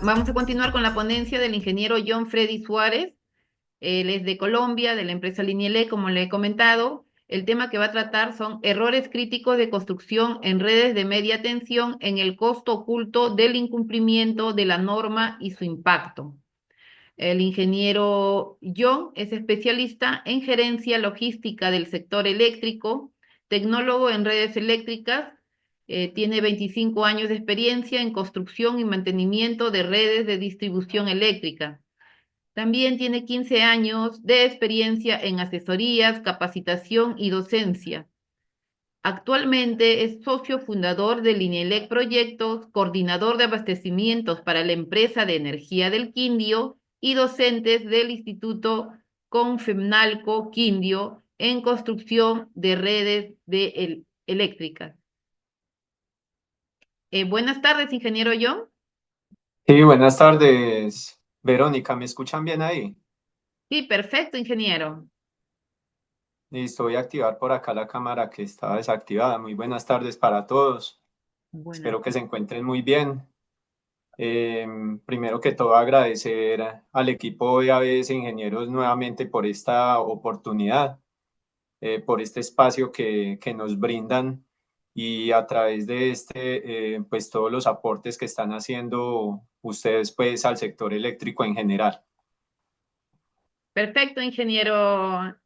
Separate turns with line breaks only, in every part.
Vamos a continuar con la ponencia del ingeniero John Freddy Suárez. Él es de Colombia, de la empresa Linielec, como le he comentado. El tema que va a tratar son errores críticos de construcción en redes de media tensión en el costo oculto del incumplimiento de la norma y su impacto. El ingeniero John es especialista en gerencia logística del sector eléctrico, tecnólogo en redes eléctricas, tiene 25 años de experiencia en construcción y mantenimiento de redes de distribución eléctrica. También tiene 15 años de experiencia en asesorías, capacitación y docencia. Actualmente es socio fundador de Linielec Proyectos, coordinador de abastecimientos para la empresa de energía del Quindio y docentes del Instituto Confemnalco Quindio en construcción de redes eléctricas. Buenas tardes, ingeniero John.
Sí, buenas tardes, Verónica, ¿me escuchan bien ahí?
Sí, perfecto, ingeniero.
Listo, voy a activar por acá la cámara que estaba desactivada. Muy buenas tardes para todos.
Buenas
Espero que se
tardes.
encuentren muy bien. Primero que todo, agradecer al equipo de ABS Ingenieros nuevamente por esta oportunidad, por este espacio que nos brindan y a través de pues todos los aportes que están haciendo ustedes pues al sector eléctrico en general.
Perfecto, ingeniero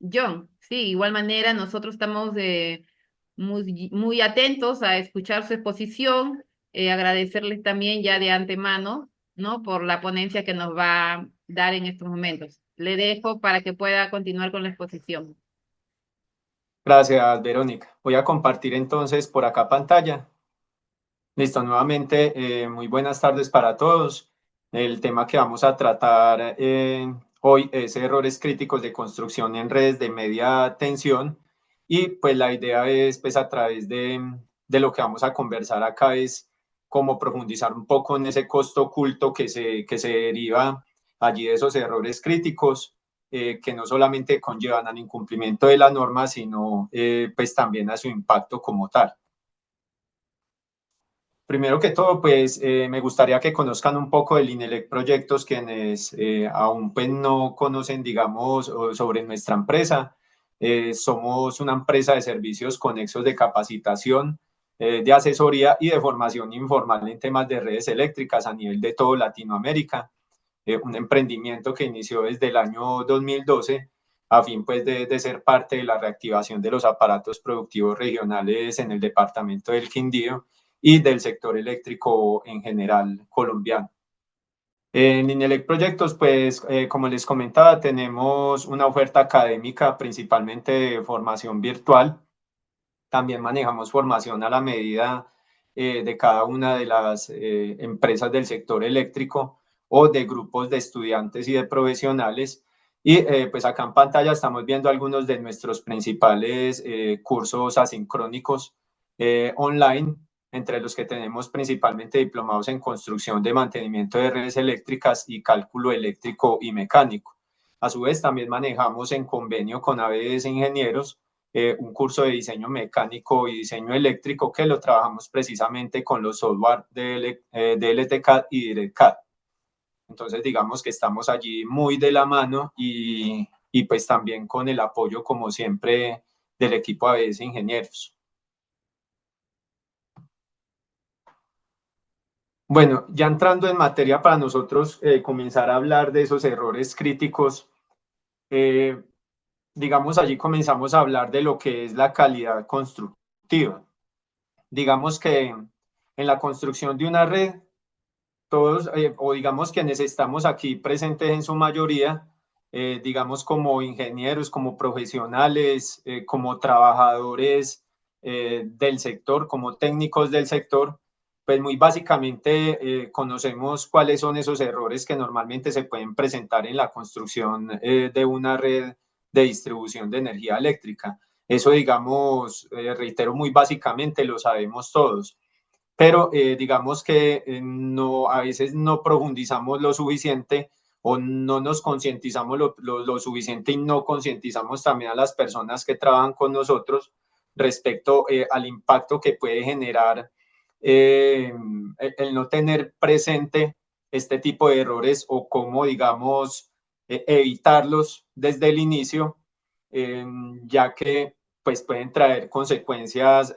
John. Sí, igual manera nosotros estamos muy atentos a escuchar su exposición, agradecerles también ya de antemano, ¿no? Por la ponencia que nos va a dar en estos momentos. Le dejo para que pueda continuar con la exposición.
Gracias, Verónica. Voy a compartir entonces por acá pantalla. Listo, nuevamente, muy buenas tardes para todos. El tema que vamos a tratar hoy es errores críticos de construcción en redes de media tensión y pues la idea es pues a través de lo que vamos a conversar acá es cómo profundizar un poco en ese costo oculto que se deriva allí de esos errores críticos que no solamente conllevan al incumplimiento de la norma, sino pues también a su impacto como tal. Primero que todo, pues me gustaría que conozcan un poco del Inelec Proyectos, quienes aún pues, no conocen, digamos, sobre nuestra empresa. Somos una empresa de servicios conexos de capacitación, de asesoría y de formación informal en temas de redes eléctricas a nivel de todo Latinoamérica. Un emprendimiento que inició desde el año 2012 a fin pues de ser parte de la reactivación de los aparatos productivos regionales en el departamento del Quindío y del sector eléctrico en general colombiano. En Inelec Proyectos, pues, como les comentaba, tenemos una oferta académica principalmente de formación virtual. También manejamos formación a la medida de cada una de las empresas del sector eléctrico o de grupos de estudiantes y de profesionales. Y pues acá en pantalla estamos viendo algunos de nuestros principales cursos asincrónicos online, entre los que tenemos principalmente diplomados en construcción de mantenimiento de redes eléctricas y cálculo eléctrico y mecánico. A su vez, también manejamos en convenio con ABS Ingenieros un curso de diseño mecánico y diseño eléctrico que lo trabajamos precisamente con los software de LTCAD y DirectCAD. Entonces, digamos que estamos allí muy de la mano y pues también con el apoyo, como siempre, del equipo ABS Ingenieros. Bueno, ya entrando en materia para nosotros comenzar a hablar de esos errores críticos, eh, digamos allí comenzamos a hablar de lo que es la calidad constructiva. Digamos que en la construcción de una red, todos, o digamos quienes estamos aquí presentes en su mayoría, digamos como ingenieros, como profesionales, como trabajadores del sector, como técnicos del sector, pues muy básicamente conocemos cuáles son esos errores que normalmente se pueden presentar en la construcción de una red de distribución de energía eléctrica. Eso, digamos, reitero muy básicamente, lo sabemos todos, pero digamos que no, a veces no profundizamos lo suficiente o no nos concientizamos lo suficiente y no concientizamos también a las personas que trabajan con nosotros respecto al impacto que puede generar el no tener presente este tipo de errores o cómo, digamos, evitarlos desde el inicio, ya que pues pueden traer consecuencias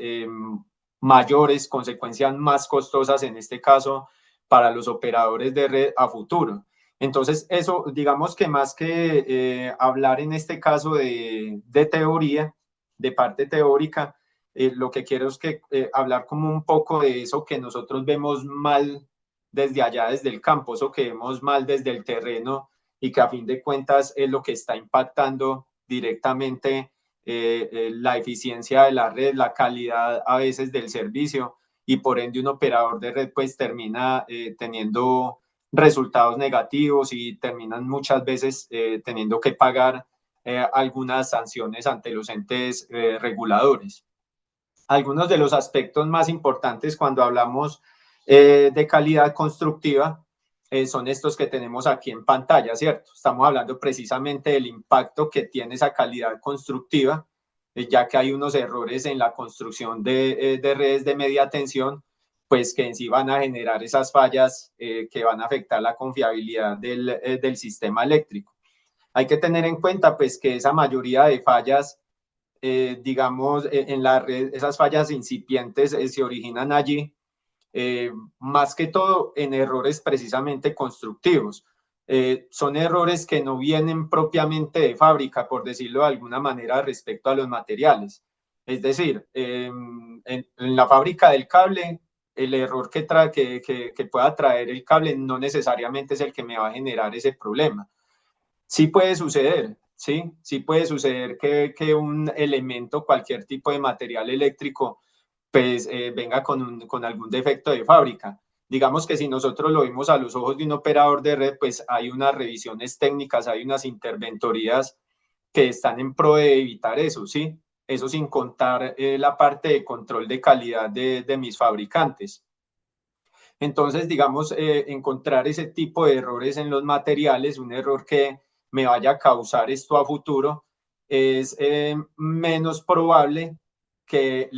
mayores, consecuencias más costosas en este caso para los operadores de red a futuro. Entonces, eso, digamos que más que hablar en este caso de teoría, de parte teórica, lo que quiero es que hablar como un poco de eso que nosotros vemos mal desde allá, desde el campo, eso que vemos mal desde el terreno y que a fin de cuentas es lo que está impactando directamente la eficiencia de la red, la calidad a veces del servicio y por ende un operador de red pues termina teniendo resultados negativos y terminan muchas veces teniendo que pagar algunas sanciones ante los entes reguladores. Algunos de los aspectos más importantes cuando hablamos de calidad constructiva son estos que tenemos aquí en pantalla, ¿cierto? Estamos hablando precisamente del impacto que tiene esa calidad constructiva, ya que hay unos errores en la construcción de redes de media tensión, pues que en sí van a generar esas fallas que van a afectar la confiabilidad del sistema eléctrico. Hay que tener en cuenta pues que esa mayoría de fallas digamos, en la red, esas fallas incipientes se originan allí, más que todo en errores precisamente constructivos. Son errores que no vienen propiamente de fábrica, por decirlo de alguna manera, respecto a los materiales. Es decir, en la fábrica del cable, el error que pueda traer el cable no necesariamente es el que me va a generar ese problema. Sí puede suceder, ¿sí? Sí puede suceder que un elemento, cualquier tipo de material eléctrico, pues venga con algún defecto de fábrica. Digamos que si nosotros lo vimos a los ojos de un operador de red, pues hay unas revisiones técnicas, hay unas interventorías que están en pro de evitar eso, ¿sí? Eso sin contar la parte de control de calidad de mis fabricantes. Entonces, digamos, encontrar ese tipo de errores en los materiales, un error que me vaya a causar esto a futuro, es menos probable que,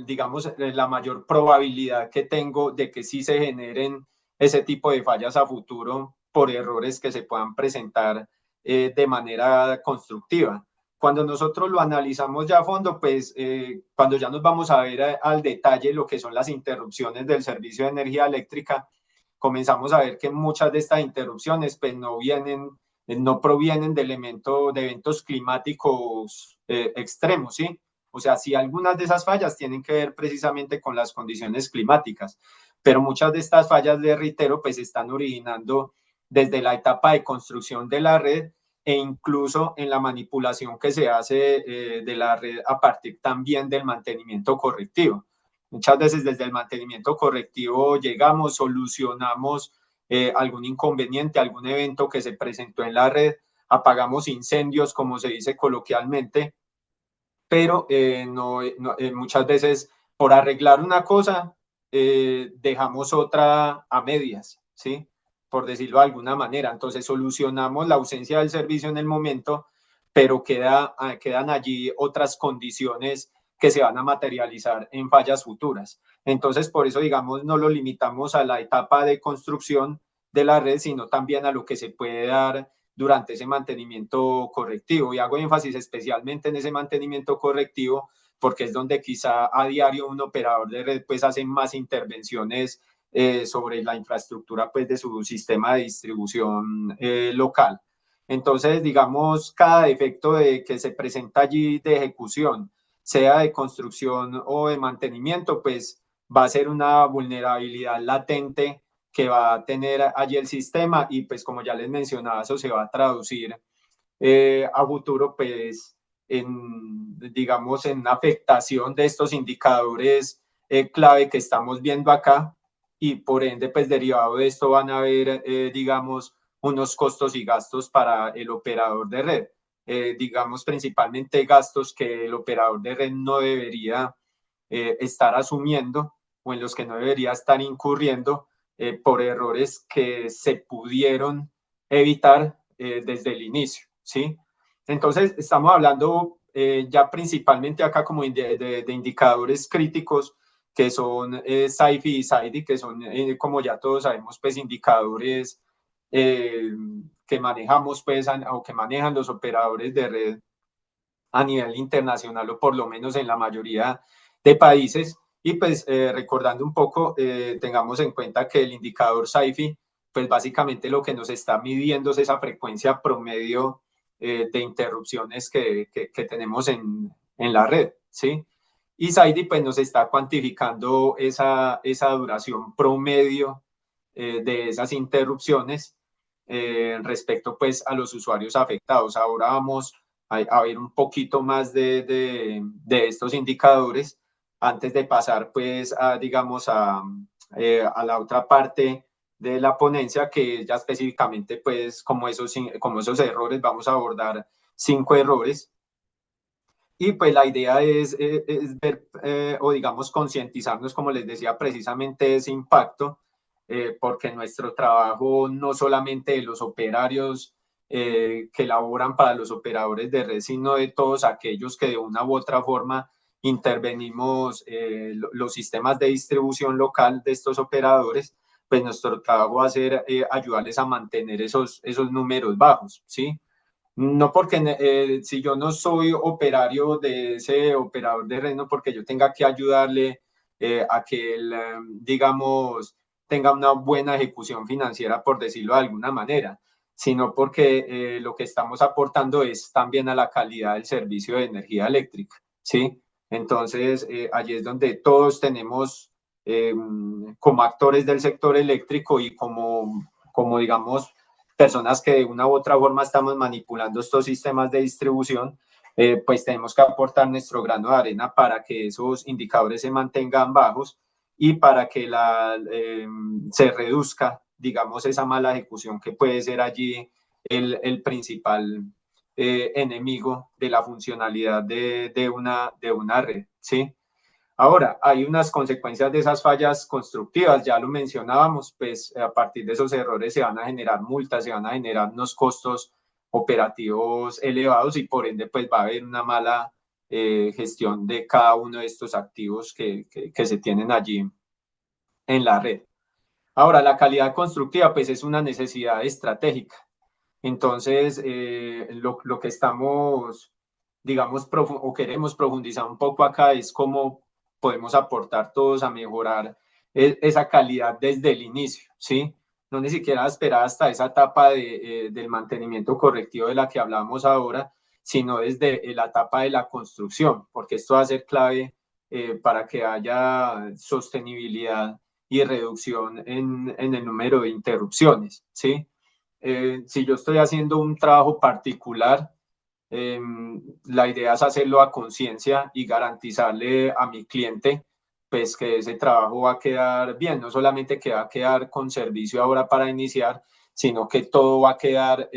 digamos, la mayor probabilidad que tengo de que sí se generen ese tipo de fallas a futuro por errores que se puedan presentar de manera constructiva. Cuando nosotros lo analizamos ya a fondo, pues cuando ya nos vamos a ver al detalle lo que son las interrupciones del servicio de energía eléctrica, comenzamos a ver que muchas de estas interrupciones pues no provienen de eventos climáticos extremos, ¿sí? O sea, sí, algunas de esas fallas tienen que ver precisamente con las condiciones climáticas, pero muchas de estas fallas, de reitero, pues están originando desde la etapa de construcción de la red e incluso en la manipulación que se hace de la red a partir también del mantenimiento correctivo. Muchas veces desde el mantenimiento correctivo llegamos, solucionamos algún inconveniente, algún evento que se presentó en la red, apagamos incendios, como se dice coloquialmente, pero muchas veces por arreglar una cosa dejamos otra a medias, ¿sí? Por decirlo de alguna manera. Entonces solucionamos la ausencia del servicio en el momento, pero quedan allí otras condiciones que se van a materializar en fallas futuras. Entonces, por eso, digamos, no lo limitamos a la etapa de construcción de la red, sino también a lo que se puede dar durante ese mantenimiento correctivo. Y hago énfasis especialmente en ese mantenimiento correctivo porque es donde quizá a diario un operador de red pues hace más intervenciones sobre la infraestructura pues de su sistema de distribución local. Entonces, digamos, cada defecto que se presenta allí de ejecución, sea de construcción o de mantenimiento, pues va a ser una vulnerabilidad latente que va a tener allí el sistema y pues como ya les mencionaba, eso se va a traducir a futuro pues digamos, en afectación de estos indicadores clave que estamos viendo acá y por ende pues derivado de esto van a haber digamos unos costos y gastos para el operador de red. Digamos principalmente gastos que el operador de red no debería estar asumiendo o en los que no debería estar incurriendo por errores que se pudieron evitar desde el inicio, ¿sí? Entonces, estamos hablando ya principalmente acá como de indicadores críticos que son SAIFI y SAIDI, que son, como ya todos sabemos, pues indicadores que manejamos, pues, o que manejan los operadores de red a nivel internacional, o por lo menos en la mayoría de países. Y pues recordando un poco, tengamos en cuenta que el indicador SAIFI, pues básicamente lo que nos está midiendo es esa frecuencia promedio de interrupciones que tenemos en la red, ¿sí? Y SAIDI pues nos está cuantificando esa duración promedio de esas interrupciones respecto pues a los usuarios afectados. Ahora vamos a ver un poquito más de estos indicadores antes de pasar pues a, digamos, a la otra parte de la ponencia, que ya específicamente pues como esos errores, vamos a abordar 5 errores. Y pues la idea es ver o digamos concientizarnos, como les decía, precisamente ese impacto, porque nuestro trabajo no solamente de los operarios que laboran para los operadores de red, sino de todos aquellos que de una u otra forma intervenimos los sistemas de distribución local de estos operadores, pues nuestro trabajo va a ser ayudarles a mantener esos números bajos, ¿sí? No porque si yo no soy operario de ese operador de red, no porque yo tenga que ayudarle a que él, digamos, tenga una buena ejecución financiera, por decirlo de alguna manera, sino porque lo que estamos aportando es también a la calidad del servicio de energía eléctrica, ¿sí? Entonces, allí es donde todos tenemos como actores del sector eléctrico y como digamos, personas que de una u otra forma estamos manipulando estos sistemas de distribución, pues tenemos que aportar nuestro grano de arena para que esos indicadores se mantengan bajos y para que se reduzca, digamos, esa mala ejecución que puede ser allí el principal enemigo de la funcionalidad de una red, ¿sí? Ahora, hay unas consecuencias de esas fallas constructivas, ya lo mencionábamos, pues a partir de esos errores se van a generar multas, se van a generar unos costos operativos elevados y por ende pues va a haber una mala gestión de cada uno de estos activos que se tienen allí en la red. Ahora, la calidad constructiva pues es una necesidad estratégica. Entonces, lo que estamos, digamos, o queremos profundizar un poco acá es cómo podemos aportar todos a mejorar esa calidad desde el inicio, ¿sí? No ni siquiera esperar hasta esa etapa del mantenimiento correctivo de la que hablamos ahora, sino desde la etapa de la construcción, porque esto va a ser clave para que haya sostenibilidad y reducción en el número de interrupciones, ¿sí? Si yo estoy haciendo un trabajo particular, la idea es hacerlo a conciencia y garantizarle a mi cliente pues que ese trabajo va a quedar bien, no solamente que va a quedar con servicio ahora para iniciar, sino que todo va a quedar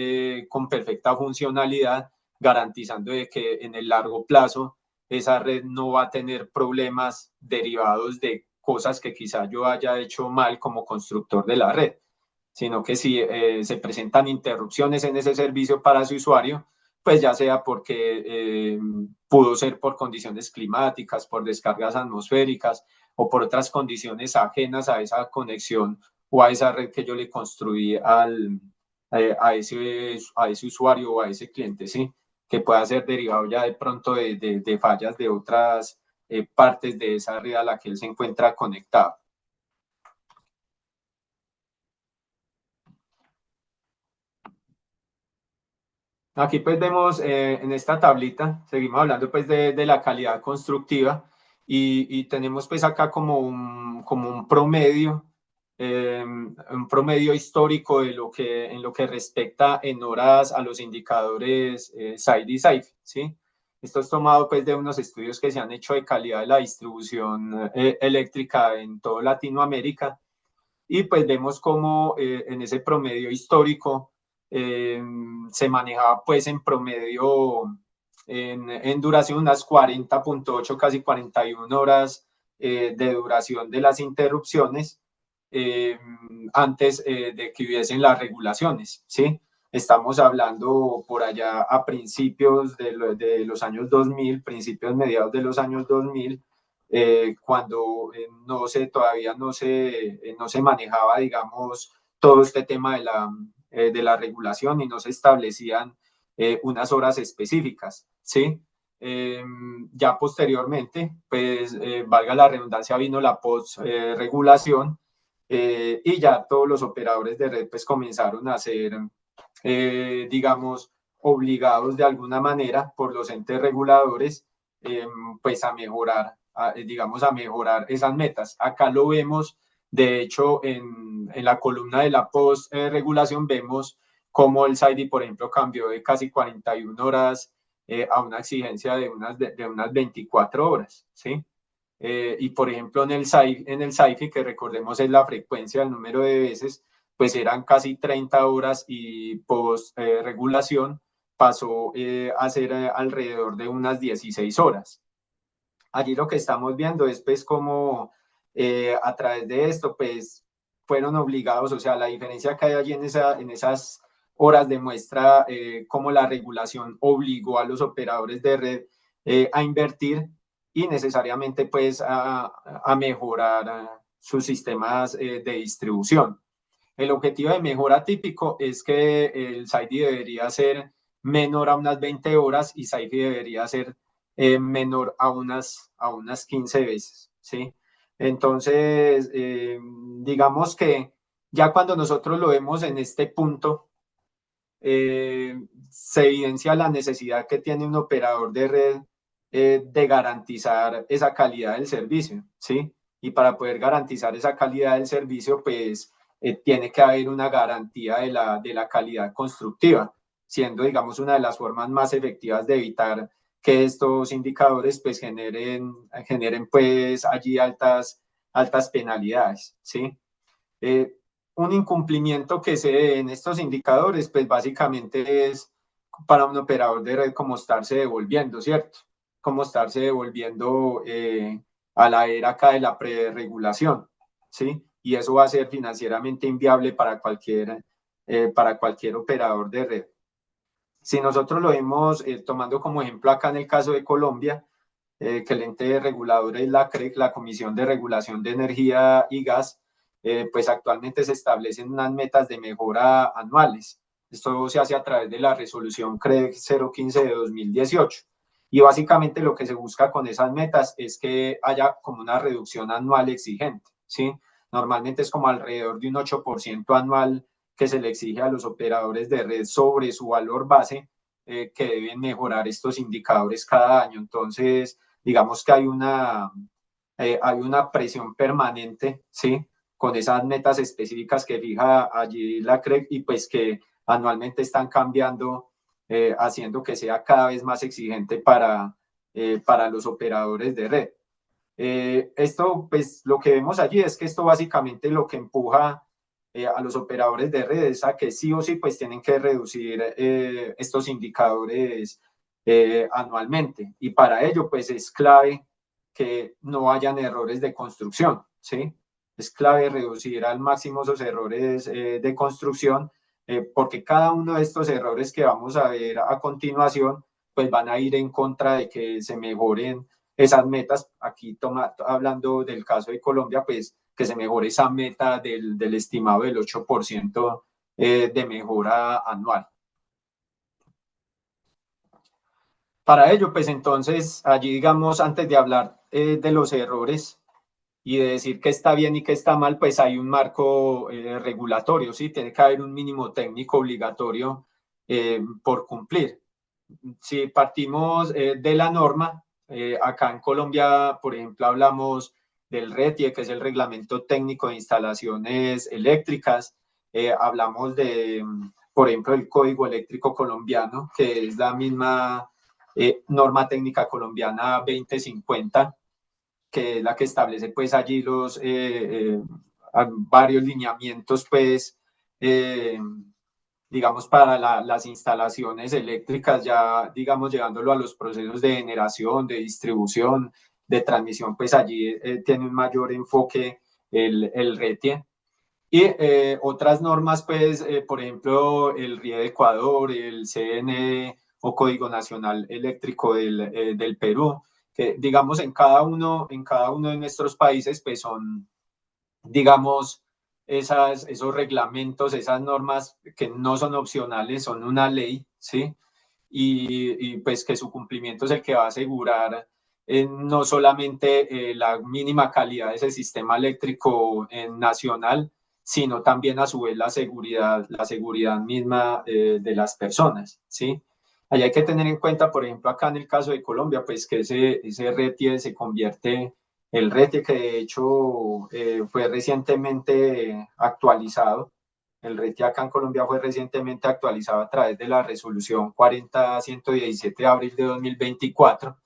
con perfecta funcionalidad, garantizando de que en el largo plazo esa red no va a tener problemas derivados de cosas que quizá yo haya hecho mal como constructor de la red, sino que si se presentan interrupciones en ese servicio para su usuario, pues ya sea porque pudo ser por condiciones climáticas, por descargas atmosféricas o por otras condiciones ajenas a esa conexión o a esa red que yo le construí a ese usuario o a ese cliente, ¿sí? Que pueda ser derivado ya de pronto de fallas de otras partes de esa red a la que él se encuentra conectado. Aquí pues vemos en esta tablita, seguimos hablando pues de la calidad constructiva y tenemos pues acá como un promedio histórico de en lo que respecta en horas a los indicadores SAIDI y SAIFI, ¿sí? Esto es tomado pues de unos estudios que se han hecho de calidad de la distribución eléctrica en toda Latinoamérica y pues vemos cómo en ese promedio histórico se manejaba pues en promedio en duración unas 40.8, casi 41 horas de duración de las interrupciones antes de que hubiesen las regulaciones, ¿sí? Estamos hablando por allá a principios de los años 2000, principios mediados de los años 2000, cuando todavía no se manejaba, digamos, todo este tema de la regulación y no se establecían unas horas específicas, ¿sí? Ya posteriormente, pues, valga la redundancia, vino la post-regulación y ya todos los operadores de red pues comenzaron a ser, digamos, obligados de alguna manera por los entes reguladores, pues a mejorar, digamos, a mejorar esas metas. Acá lo vemos, de hecho, en la columna de la post-regulación vemos cómo el SAIDI, por ejemplo, cambió de casi 41 horas a una exigencia de unas 24 horas, ¿sí? Y por ejemplo en el SAIFI, que recordemos es la frecuencia, el número de veces, pues eran casi 30 horas y post regulación pasó a ser alrededor de unas 16 horas. Allí lo que estamos viendo es pues como a través de esto pues fueron obligados, o sea, la diferencia que hay allí en esas horas demuestra cómo la regulación obligó a los operadores de red a invertir y necesariamente pues a mejorar sus sistemas de distribución. El objetivo de mejora típico es que el SAIDI debería ser menor a unas 20 horas y SAIFI debería ser menor a unas 15 veces, ¿sí? Entonces, digamos que ya cuando nosotros lo vemos en este punto, se evidencia la necesidad que tiene un operador de red de garantizar esa calidad del servicio, ¿sí? Y para poder garantizar esa calidad del servicio, pues tiene que haber una garantía de la calidad constructiva, siendo, digamos, una de las formas más efectivas de evitar que estos indicadores pues generen pues allí altas penalidades, ¿sí? Eh, un incumplimiento que se dé en estos indicadores, pues básicamente es para un operador de red como estarse devolviendo, ¿cierto? Como estarse devolviendo a la era acá de la preregulación, ¿sí? Y eso va a ser financieramente inviable para cualquier operador de red. Si nosotros lo vemos tomando como ejemplo acá en el caso de Colombia, que el ente regulador es la CREC, la Comisión de Regulación de Energía y Gas, pues actualmente se establecen unas metas de mejora anuales. Esto se hace a través de la resolución CREC 015 de 2018. Y básicamente lo que se busca con esas metas es que haya como una reducción anual exigente, ¿sí? Normalmente es como alrededor de un 8% anual que se le exige a los operadores de red sobre su valor base, que deben mejorar estos indicadores cada año. Entonces, digamos que hay una presión permanente, ¿sí? Con esas metas específicas que fija allí la CREC y pues que anualmente están cambiando, haciendo que sea cada vez más exigente para los operadores de red. Esto, pues lo que vemos allí es que esto básicamente lo que empuja a los operadores de redes a que sí o sí pues tienen que reducir estos indicadores anualmente y para ello pues es clave que no hayan errores de construcción, ¿sí? Es clave reducir al máximo esos errores de construcción porque cada uno de estos errores que vamos a ver a continuación pues van a ir en contra de que se mejoren esas metas. Aquí hablando del caso de Colombia, pues que se mejore esa meta del estimado del 8% de mejora anual. Para ello, pues entonces, allí digamos, antes de hablar de los errores y de decir qué está bien y qué está mal, pues hay un marco regulatorio, ¿sí? Tiene que haber un mínimo técnico obligatorio por cumplir. Si partimos de la norma, acá en Colombia, por ejemplo, hablamos del RETIE, que es el Reglamento Técnico de Instalaciones Eléctricas, hablamos de, por ejemplo, el Código Eléctrico Colombiano, que es la misma norma técnica colombiana 2050, que es la que establece pues allí varios lineamientos pues digamos para las instalaciones eléctricas, ya digamos llevándolo a los procesos de generación, de distribución, de transmisión, pues allí tiene un mayor enfoque el RETIE. Y otras normas, pues, por ejemplo, el RIE de Ecuador, el CNE o Código Nacional Eléctrico del Perú, que digamos en cada uno de nuestros países, pues son, digamos, esos reglamentos, esas normas que no son opcionales, son una ley, ¿sí? Pues que su cumplimiento es el que va a asegurar no solamente la mínima calidad de ese sistema eléctrico nacional, sino también a su vez la seguridad misma de las personas, ¿sí? Ahí hay que tener en cuenta, por ejemplo, acá en el caso de Colombia, pues que ese RETIE se convierte, el RETIE que de hecho fue recientemente actualizado, el RETIE acá en Colombia fue recientemente actualizado a través de la resolución 40.117 de abril de 2024.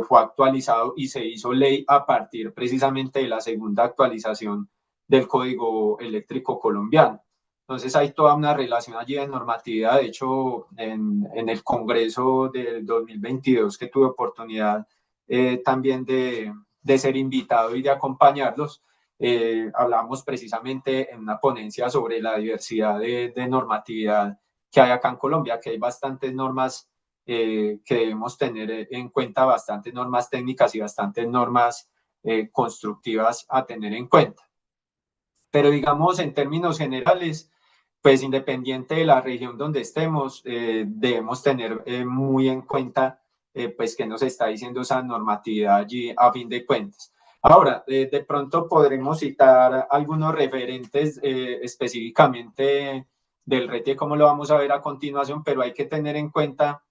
Fue actualizado y se hizo ley a partir precisamente de la segunda actualización del Código Eléctrico Colombiano. Entonces hay toda una relación allí de normatividad. De hecho, en el Congreso del 2022 que tuve oportunidad también de ser invitado y de acompañarlos, hablamos precisamente en una ponencia sobre la diversidad de normatividad que hay acá en Colombia, que hay bastantes normas que debemos tener en cuenta, bastantes normas técnicas y bastantes normas constructivas a tener en cuenta. Pero digamos, en términos generales, pues independiente de la región donde estemos, debemos tener muy en cuenta pues qué nos está diciendo esa normatividad allí a fin de cuentas. Ahora, de pronto podremos citar algunos referentes específicamente del RETE, como lo vamos a ver a continuación, pero hay que tener en cuenta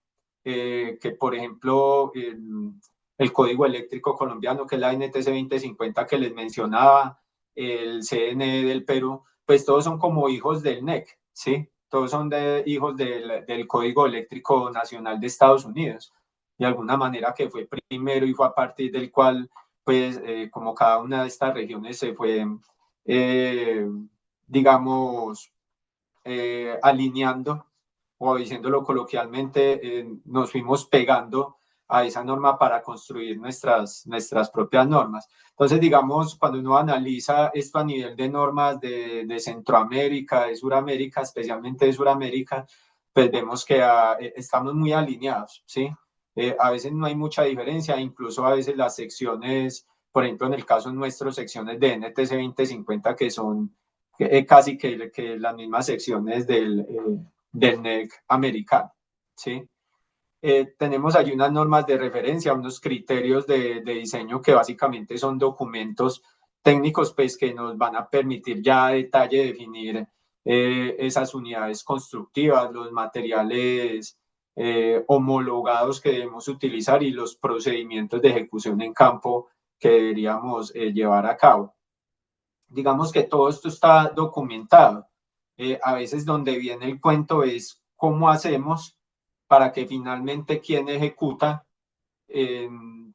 que, por ejemplo, el Código Eléctrico Colombiano, que es la NTC 2050 que les mencionaba, el CNE del Perú, pues todos son como hijos del NEC, ¿sí? Todos son hijos del Código Eléctrico Nacional de Estados Unidos, de alguna manera que fue primero y fue a partir del cual, pues, como cada una de estas regiones se fue, eh, digamos, alineando, o diciéndolo coloquialmente, nos fuimos pegando a esa norma para construir nuestras propias normas. Entonces, digamos, cuando uno analiza esto a nivel de normas de Centroamérica, de Suramérica, especialmente de Suramérica, pues vemos que estamos muy alineados, ¿sí? A veces no hay mucha diferencia, incluso a veces las secciones, por ejemplo, en el caso nuestro, secciones de NTC 2050 que son casi que las mismas secciones del NEC americano, ¿sí? Tenemos allí unas normas de referencia, unos criterios de diseño que básicamente son documentos técnicos pues, que nos van a permitir ya a detalle definir esas unidades constructivas, los materiales homologados que debemos utilizar y los procedimientos de ejecución en campo que deberíamos llevar a cabo. Digamos que todo esto está documentado. A veces donde viene el cuento es cómo hacemos para que finalmente quien ejecuta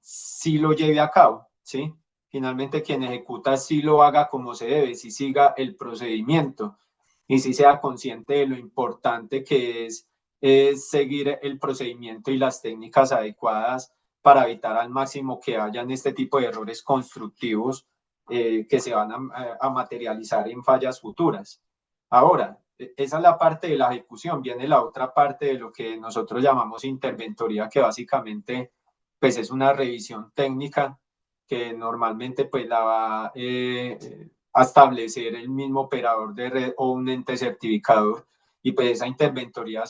sí lo lleve a cabo, ¿sí? Finalmente quien ejecuta sí lo haga como se debe, sí siga el procedimiento y sí sea consciente de lo importante que es seguir el procedimiento y las técnicas adecuadas para evitar al máximo que hayan este tipo de errores constructivos que se van a materializar en fallas futuras. Ahora, esa es la parte de la ejecución, viene la otra parte de lo que nosotros llamamos interventoría, que básicamente pues es una revisión técnica que normalmente pues la va a establecer el mismo operador de red o un ente certificador y pues esa interventoría va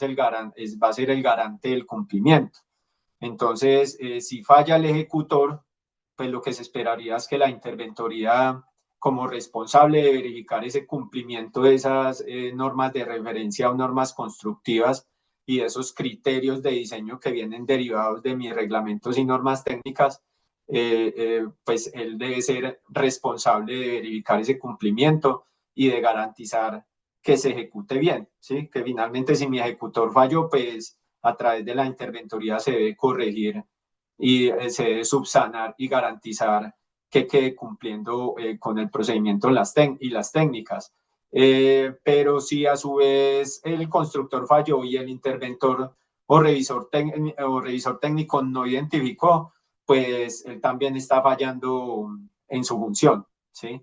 a ser el garante del cumplimiento. Entonces, si falla el ejecutor, pues lo que se esperaría es que la interventoría, como responsable de verificar ese cumplimiento de esas normas de referencia o normas constructivas y esos criterios de diseño que vienen derivados de mis reglamentos y normas técnicas, pues él debe ser responsable de verificar ese cumplimiento y de garantizar que se ejecute bien, ¿sí? Que finalmente si mi ejecutor falló, pues a través de la interventoría se debe corregir y se debe subsanar y garantizar que quede cumpliendo con el procedimiento y las técnicas. Pero si a su vez el constructor falló y el interventor o revisor técnico no identificó, pues él también está fallando en su función, ¿sí?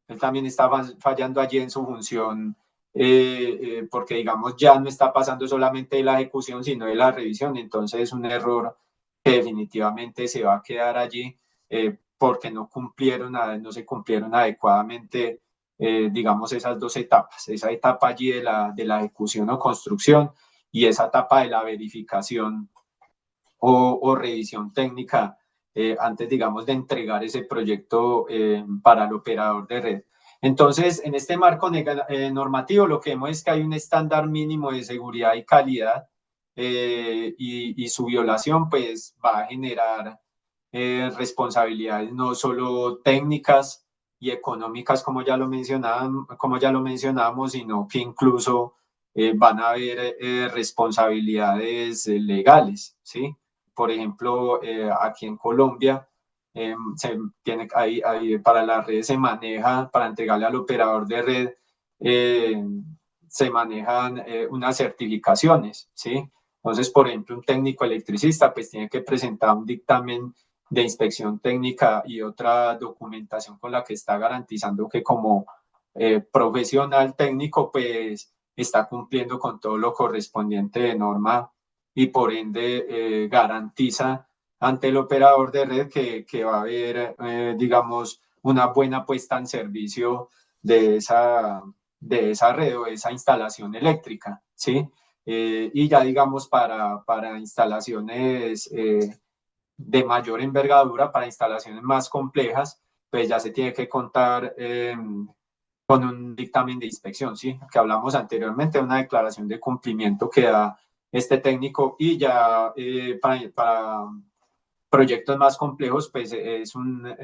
Él también está fallando allí en su función porque digamos ya no está pasando solamente de la ejecución, sino de la revisión, entonces es un error que definitivamente se va a quedar allí porque no se cumplieron adecuadamente, digamos, esas dos etapas, esa etapa allí de la ejecución o construcción y esa etapa de la verificación o revisión técnica antes, digamos, de entregar ese proyecto para el operador de red. Entonces, en este marco normativo, lo que vemos es que hay un estándar mínimo de seguridad y calidad y su violación, pues, va a generar responsabilidades no solo técnicas y económicas, como ya lo mencionábamos, sino que incluso van a haber responsabilidades legales, ¿sí? Por ejemplo, aquí en Colombia, para la red se maneja, para entregarle al operador de red, eh, se manejan unas certificaciones, ¿sí? Entonces, por ejemplo, un técnico electricista pues tiene que presentar un dictamen de inspección técnica y otra documentación con la que está garantizando que como profesional técnico pues está cumpliendo con todo lo correspondiente de norma y por ende garantiza ante el operador de red que va a haber, digamos, una buena puesta en servicio de esa red o de esa instalación eléctrica, ¿sí? Y ya digamos para instalaciones de mayor envergadura, para instalaciones más complejas, pues ya se tiene que contar con un dictamen de inspección, ¿sí? Que hablamos anteriormente, una declaración de cumplimiento que da este técnico y ya para proyectos más complejos, pues es un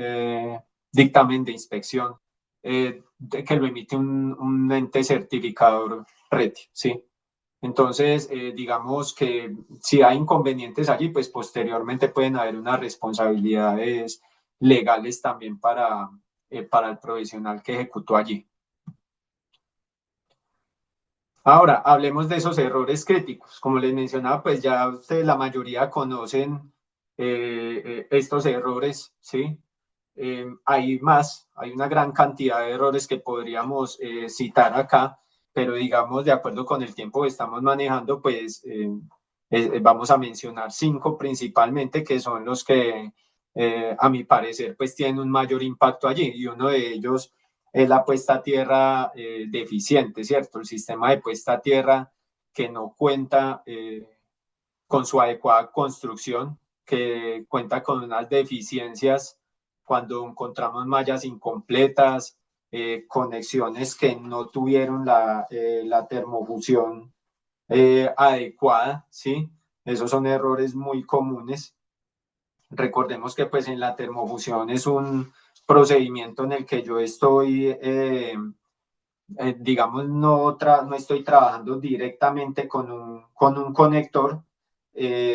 dictamen de inspección que lo emite un ente certificador RETI, ¿sí? Entonces, digamos que si hay inconvenientes allí, pues posteriormente pueden haber unas responsabilidades legales también para el profesional que ejecutó allí. Ahora, hablemos de esos errores críticos. Como les mencionaba, pues ya ustedes la mayoría conocen estos errores, ¿sí? Hay una gran cantidad de errores que podríamos citar acá, pero digamos, de acuerdo con el tiempo que estamos manejando, pues vamos a mencionar 5 principalmente, que son los que, a mi parecer, pues tienen un mayor impacto allí. Y uno de ellos es la puesta a tierra deficiente, ¿cierto? El sistema de puesta a tierra que no cuenta con su adecuada construcción, que cuenta con unas deficiencias cuando encontramos mallas incompletas, conexiones que no tuvieron la termofusión adecuada, ¿sí? Esos son errores muy comunes. Recordemos que pues en la termofusión es un procedimiento en el que yo estoy digamos, no estoy trabajando directamente con un conector,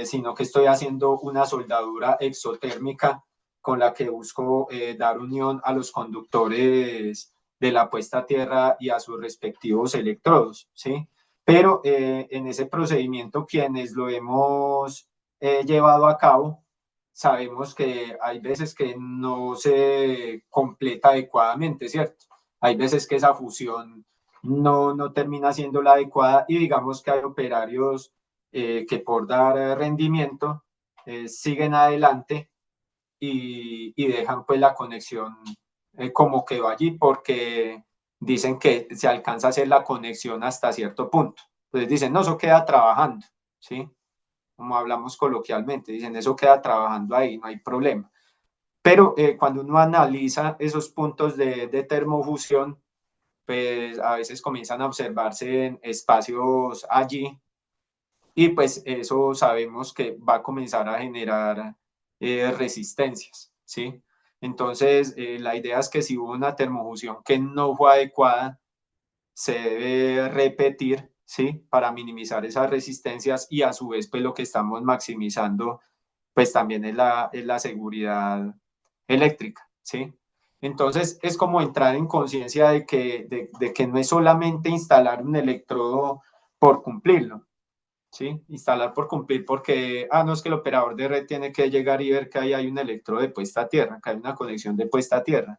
sino que estoy haciendo una soldadura exotérmica con la que busco dar unión a los conductores de la puesta a tierra y a sus respectivos electrodos, ¿sí? Pero en ese procedimiento, quienes lo hemos llevado a cabo, sabemos que hay veces que no se completa adecuadamente, ¿cierto? Hay veces que esa fusión no termina siendo la adecuada y digamos que hay operarios que por dar rendimiento siguen adelante y dejan pues la conexión como quedó allí porque dicen que se alcanza a hacer la conexión hasta cierto punto. Entonces dicen, no, eso queda trabajando, ¿sí? Como hablamos coloquialmente, dicen, eso queda trabajando ahí, no hay problema. Pero cuando uno analiza esos puntos de termofusión, pues a veces comienzan a observarse en espacios allí y pues eso sabemos que va a comenzar a generar resistencias, ¿sí? Entonces, la idea es que si hubo una termofusión que no fue adecuada, se debe repetir, ¿sí? Para minimizar esas resistencias y a su vez, pues lo que estamos maximizando, pues también es la seguridad eléctrica, ¿sí? Entonces, es como entrar en conciencia de que no es solamente instalar un electrodo por cumplirlo, ¿sí? Instalar por cumplir porque, no, es que el operador de red tiene que llegar y ver que ahí hay un electrodo de puesta a tierra, que hay una conexión de puesta a tierra,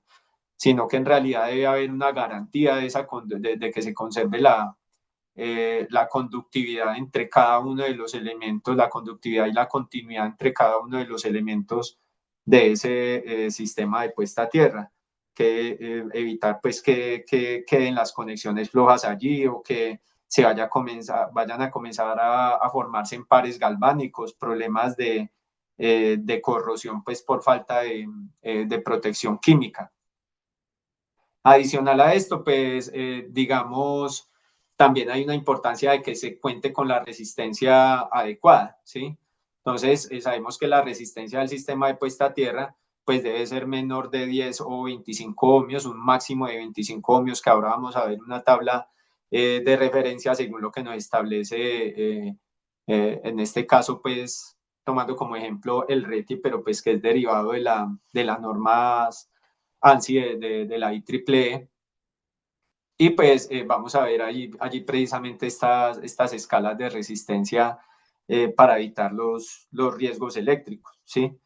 sino que en realidad debe haber una garantía de que se conserve la conductividad entre cada uno de los elementos, la conductividad y la continuidad entre cada uno de los elementos de ese sistema de puesta a tierra, que evitar pues que queden las conexiones flojas allí o que vayan a comenzar a formarse en pares galvánicos, problemas de corrosión pues por falta de protección química. Adicional a esto, pues digamos, también hay una importancia de que se cuente con la resistencia adecuada, ¿sí? Entonces, sabemos que la resistencia del sistema de puesta a tierra pues debe ser menor de 10 o 25 ohmios, un máximo de 25 ohmios, que ahora vamos a ver una tabla de referencia según lo que nos establece, en este caso, pues tomando como ejemplo el RETI, pero pues que es derivado de las normas ANSI de la IEEE. Y pues vamos a ver allí precisamente estas escalas de resistencia para evitar los riesgos eléctricos, ¿sí?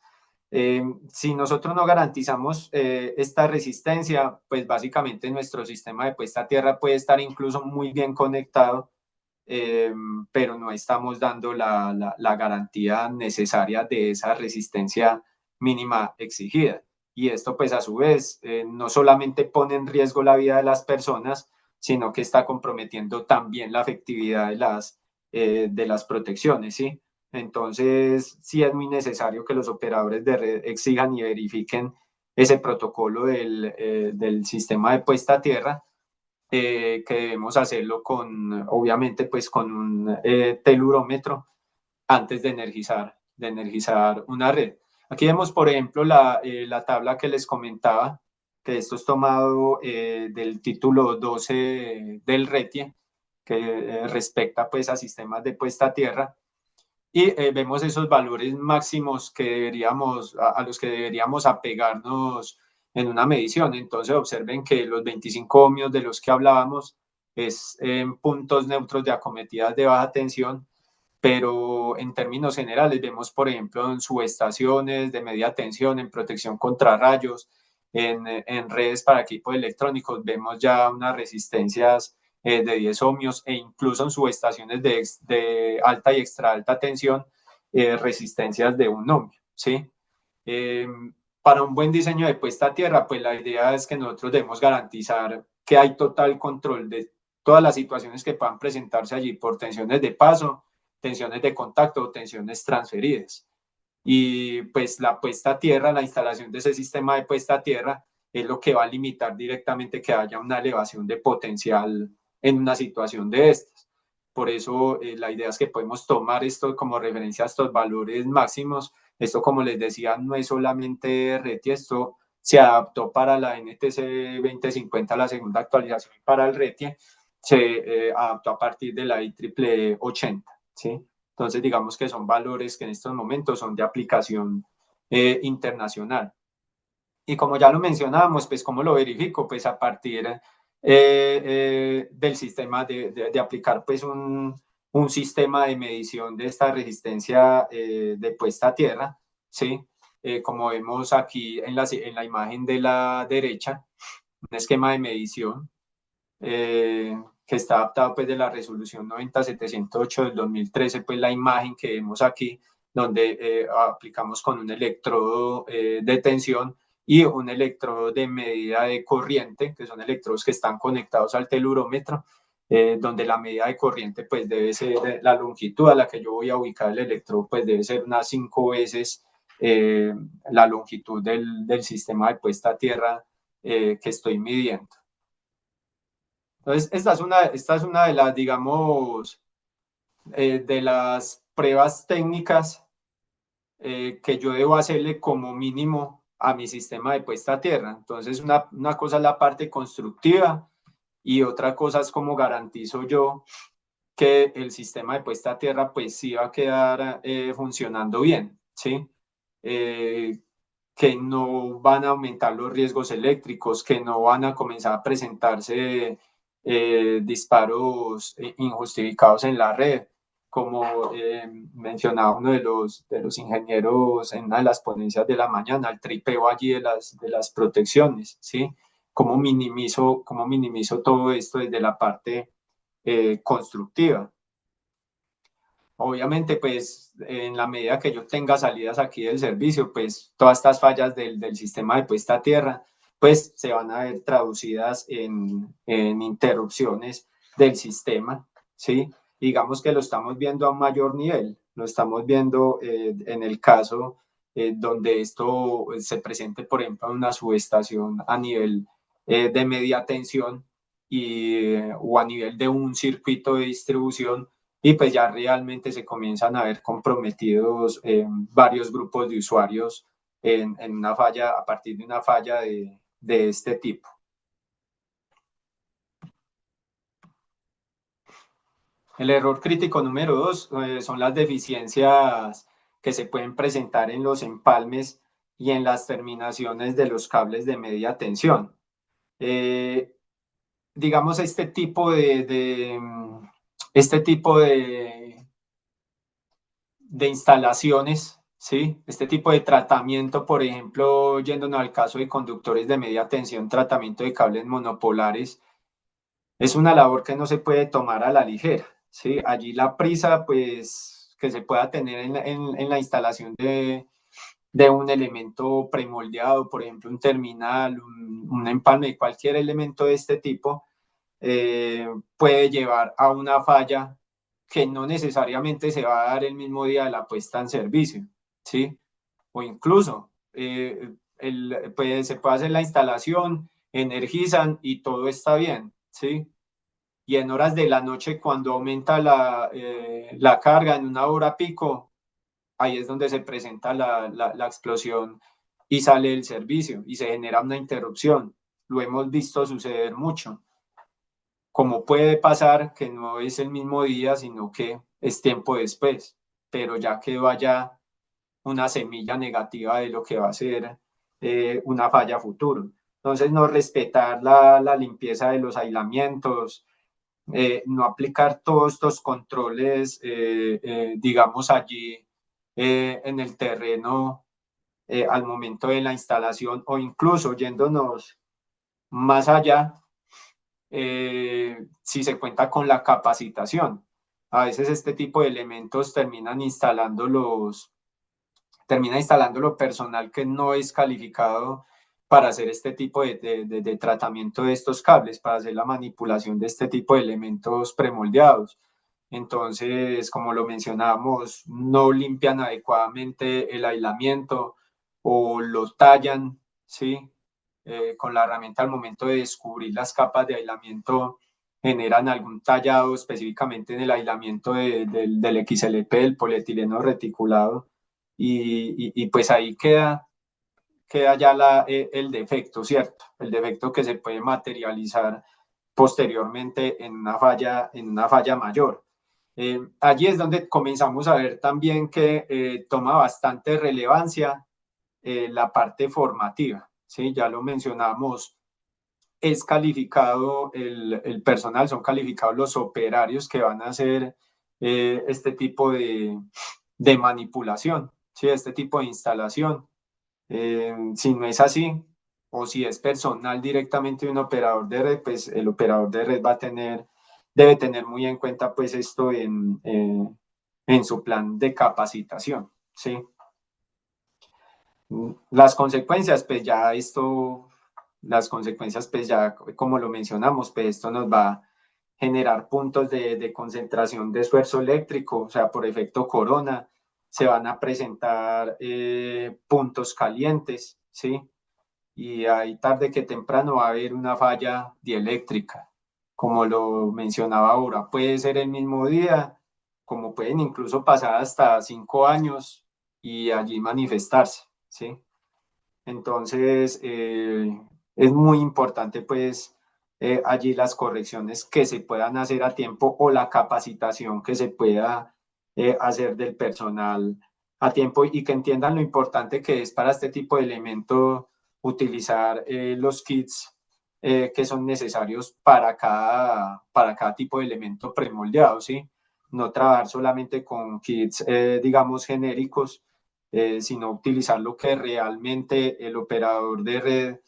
Si nosotros no garantizamos esta resistencia, pues básicamente nuestro sistema de puesta a tierra puede estar incluso muy bien conectado, pero no estamos dando la garantía necesaria de esa resistencia mínima exigida. Y esto pues a su vez no solamente pone en riesgo la vida de las personas, sino que está comprometiendo también la efectividad de las protecciones, ¿sí? Entonces, sí es muy necesario que los operadores de red exijan y verifiquen ese protocolo del sistema de puesta a tierra, que debemos hacerlo obviamente, pues con un telurómetro antes de energizar una red. Aquí vemos, por ejemplo, la tabla que les comentaba, que esto es tomado del título 12 del RETIE, que respecta pues a sistemas de puesta a tierra. Y vemos esos valores máximos a los que deberíamos apegarnos en una medición. Entonces observen que los 25 ohmios de los que hablábamos es en puntos neutros de acometidas de baja tensión, pero en términos generales vemos, por ejemplo, en subestaciones de media tensión, en protección contra rayos, en redes para equipos electrónicos, vemos ya unas resistencias de 10 ohmios, e incluso en subestaciones de alta y extra alta tensión, resistencias de 1 ohmio, ¿sí? Eh, para un buen diseño de puesta a tierra, pues la idea es que nosotros debemos garantizar que hay total control de todas las situaciones que puedan presentarse allí por tensiones de paso, tensiones de contacto o tensiones transferidas. Y pues la puesta a tierra, la instalación de ese sistema de puesta a tierra es lo que va a limitar directamente que haya una elevación de potencial en una situación de estas. Por eso la idea es que podemos tomar esto como referencia a estos valores máximos. Esto, como les decía, no es solamente RETI, esto se adaptó para la NTC 2050, la segunda actualización para el RETI, se adaptó a partir de la IEEE 80, ¿sí? Entonces, digamos que son valores que en estos momentos son de aplicación internacional. Y como ya lo mencionábamos, pues, ¿cómo lo verifico? Pues a partir del sistema de aplicar pues un sistema de medición de esta resistencia de puesta a tierra, ¿sí? Como vemos aquí en la imagen de la derecha, un esquema de medición que está adaptado pues de la resolución 90708 del 2013, pues la imagen que vemos aquí, donde aplicamos con un electrodo de tensión y un electrodo de medida de corriente, que son electrodos que están conectados al telurómetro, donde la medida de corriente pues debe ser la longitud a la que yo voy a ubicar el electrodo, pues debe ser unas 5 veces la longitud del sistema de puesta a tierra que estoy midiendo. Entonces, esta es una de las, digamos, de las pruebas técnicas que yo debo hacerle como mínimo a mi sistema de puesta a tierra. Entonces, una cosa es la parte constructiva y otra cosa es cómo garantizo yo que el sistema de puesta a tierra pues sí va a quedar funcionando bien, ¿sí? Que no van a aumentar los riesgos eléctricos, que no van a comenzar a presentarse disparos injustificados en la red, como mencionaba uno de los ingenieros en una de las ponencias de la mañana, el tripeo allí de las protecciones, ¿sí? Cómo minimizo todo esto desde la parte constructiva. Obviamente, pues en la medida que yo tenga salidas aquí del servicio, pues todas estas fallas del sistema de puesta a tierra, pues se van a ver traducidas en interrupciones del sistema, ¿sí? Digamos que lo estamos viendo a un mayor nivel, lo estamos viendo en el caso donde esto se presente, por ejemplo, en una subestación a nivel de media tensión o a nivel de un circuito de distribución y pues ya realmente se comienzan a ver comprometidos varios grupos de usuarios en una falla, a partir de una falla de este tipo. El error crítico número 2 son las deficiencias que se pueden presentar en los empalmes y en las terminaciones de los cables de media tensión. Digamos, este tipo de instalaciones, ¿sí? Este tipo de tratamiento, por ejemplo, yéndonos al caso de conductores de media tensión, tratamiento de cables monopolares, es una labor que no se puede tomar a la ligera, ¿sí? Allí la prisa, pues, que se pueda tener en la instalación de un elemento premoldeado, por ejemplo, un terminal, un empalme, cualquier elemento de este tipo, puede llevar a una falla que no necesariamente se va a dar el mismo día de la puesta en servicio, ¿sí? O incluso se puede hacer la instalación, energizan y todo está bien, ¿sí? Y en horas de la noche, cuando aumenta la carga en una hora pico, ahí es donde se presenta la explosión y sale el servicio y se genera una interrupción. Lo hemos visto suceder mucho. Como puede pasar que no es el mismo día, sino que es tiempo después, pero ya quedó allá una semilla negativa de lo que va a ser una falla futuro. Entonces, no respetar la limpieza de los aislamientos, no aplicar todos estos controles, digamos, allí en el terreno al momento de la instalación o incluso yéndonos más allá, si se cuenta con la capacitación. A veces este tipo de elementos termina instalándolo personal que no es calificado para hacer este tipo de tratamiento de estos cables, para hacer la manipulación de este tipo de elementos premoldeados. Entonces, como lo mencionábamos, no limpian adecuadamente el aislamiento o lo tallan, ¿sí? Con la herramienta al momento de descubrir las capas de aislamiento generan algún tallado específicamente en el aislamiento del XLP, el polietileno reticulado, y pues ahí queda ya el defecto, ¿cierto? El defecto que se puede materializar posteriormente en una falla mayor. Allí es donde comenzamos a ver también que toma bastante relevancia la parte formativa, ¿sí? Ya lo mencionamos, es calificado el personal, son calificados los operarios que van a hacer este tipo de manipulación, ¿sí? Este tipo de instalación. Si no es así, o si es personal directamente de un operador de red, pues el operador de red debe tener muy en cuenta pues esto en su plan de capacitación, ¿sí? Las consecuencias, pues ya, como lo mencionamos, pues esto nos va a generar puntos de concentración de esfuerzo eléctrico, o sea, por efecto corona, se van a presentar puntos calientes, ¿sí? Y ahí tarde que temprano va a haber una falla dieléctrica, como lo mencionaba ahora, puede ser el mismo día, como pueden incluso pasar hasta 5 años y allí manifestarse, ¿sí? Entonces, es muy importante pues allí las correcciones que se puedan hacer a tiempo o la capacitación que se pueda hacer del personal a tiempo y que entiendan lo importante que es para este tipo de elemento utilizar los kits que son necesarios para cada tipo de elemento premoldeado, ¿sí? No trabajar solamente con kits, digamos, genéricos, sino utilizar lo que realmente el operador de red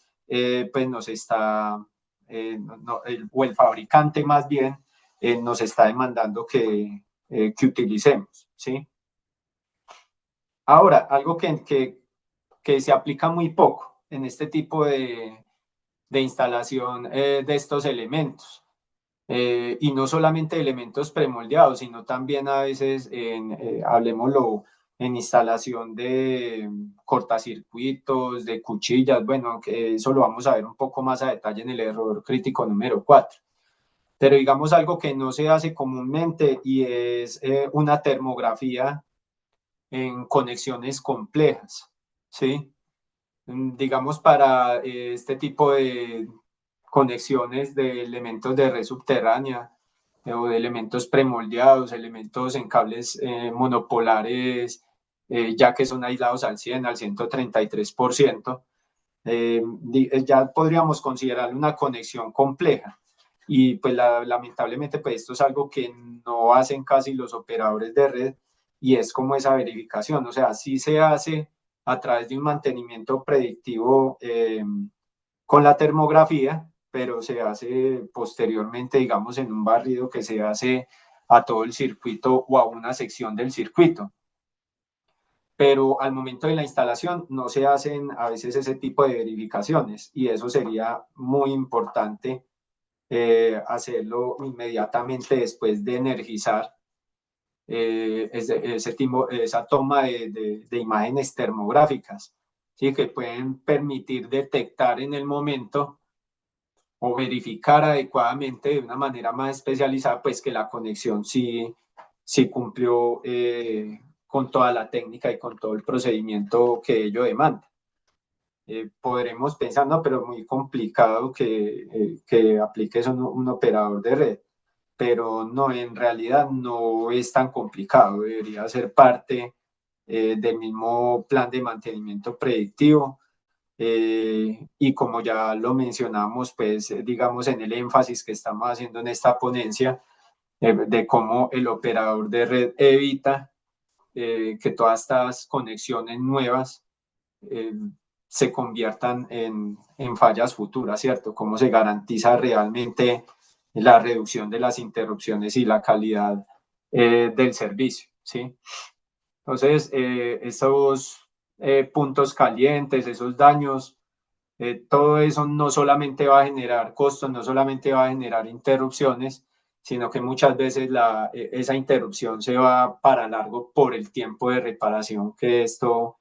pues nos está, o el fabricante más bien nos está demandando que utilicemos, ¿sí? Ahora, algo que se aplica muy poco en este tipo de instalación de estos elementos. Y no solamente elementos premoldeados, sino también a veces, hablemoslo, en instalación de cortacircuitos, de cuchillas, bueno, aunque eso lo vamos a ver un poco más a detalle en el error crítico número 4. Pero digamos algo que no se hace comúnmente y es una termografía en conexiones complejas, ¿sí? Digamos para este tipo de conexiones de elementos de red subterránea o de elementos premoldeados, elementos en cables monopolares, ya que son aislados al 100, al 133%, ya podríamos considerar una conexión compleja. Y pues lamentablemente pues esto es algo que no hacen casi los operadores de red y es como esa verificación, o sea, sí se hace a través de un mantenimiento predictivo con la termografía, pero se hace posteriormente, digamos, en un barrido que se hace a todo el circuito o a una sección del circuito. Pero al momento de la instalación no se hacen a veces ese tipo de verificaciones y eso sería muy importante hacerlo inmediatamente después de energizar esa toma de imágenes termográficas, ¿sí? Que pueden permitir detectar en el momento o verificar adecuadamente de una manera más especializada, pues que la conexión sí cumplió con toda la técnica y con todo el procedimiento que ello demanda. Podremos pensar, no, pero muy complicado que aplique eso un operador de red, pero no, en realidad no es tan complicado, debería ser parte del mismo plan de mantenimiento predictivo. Y como ya lo mencionamos, pues digamos en el énfasis que estamos haciendo en esta ponencia, de cómo el operador de red evita que todas estas conexiones nuevas eh, se conviertan en fallas futuras, ¿cierto? Cómo se garantiza realmente la reducción de las interrupciones y la calidad del servicio, ¿sí? Entonces, esos puntos calientes, esos daños, todo eso no solamente va a generar costos, no solamente va a generar interrupciones, sino que muchas veces esa interrupción se va para largo por el tiempo de reparación que esto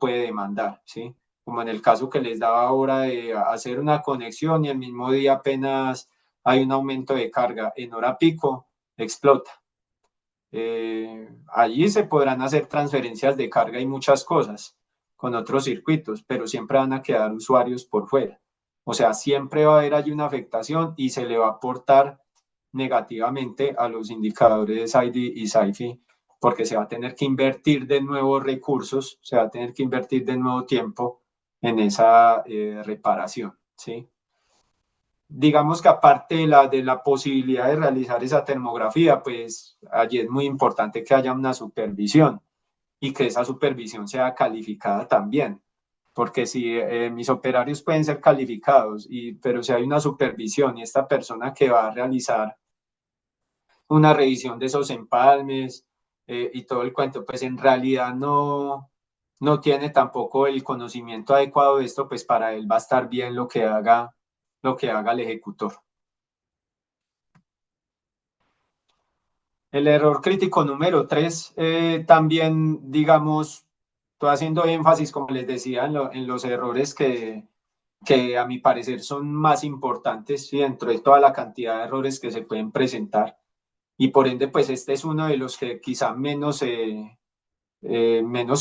puede demandar, ¿sí? Como en el caso que les daba ahora de hacer una conexión y el mismo día apenas hay un aumento de carga en hora pico, explota. Allí se podrán hacer transferencias de carga y muchas cosas con otros circuitos, pero siempre van a quedar usuarios por fuera. O sea, siempre va a haber allí una afectación y se le va a aportar negativamente a los indicadores ID y SAIFI porque se va a tener que invertir de nuevos recursos, se va a tener que invertir de nuevo tiempo en esa reparación, ¿sí? Digamos que aparte de la posibilidad de realizar esa termografía, pues allí es muy importante que haya una supervisión y que esa supervisión sea calificada también, porque si mis operarios pueden ser calificados, pero si hay una supervisión y esta persona que va a realizar una revisión de esos empalmes y todo el cuento, pues en realidad no tiene tampoco el conocimiento adecuado de esto, pues para él va a estar bien lo que haga el ejecutor. El error crítico número 3, también, digamos, estoy haciendo énfasis, como les decía, en los errores que a mi parecer son más importantes, ¿sí? Dentro de toda la cantidad de errores que se pueden presentar. Y por ende, pues este es uno de los que quizá menos se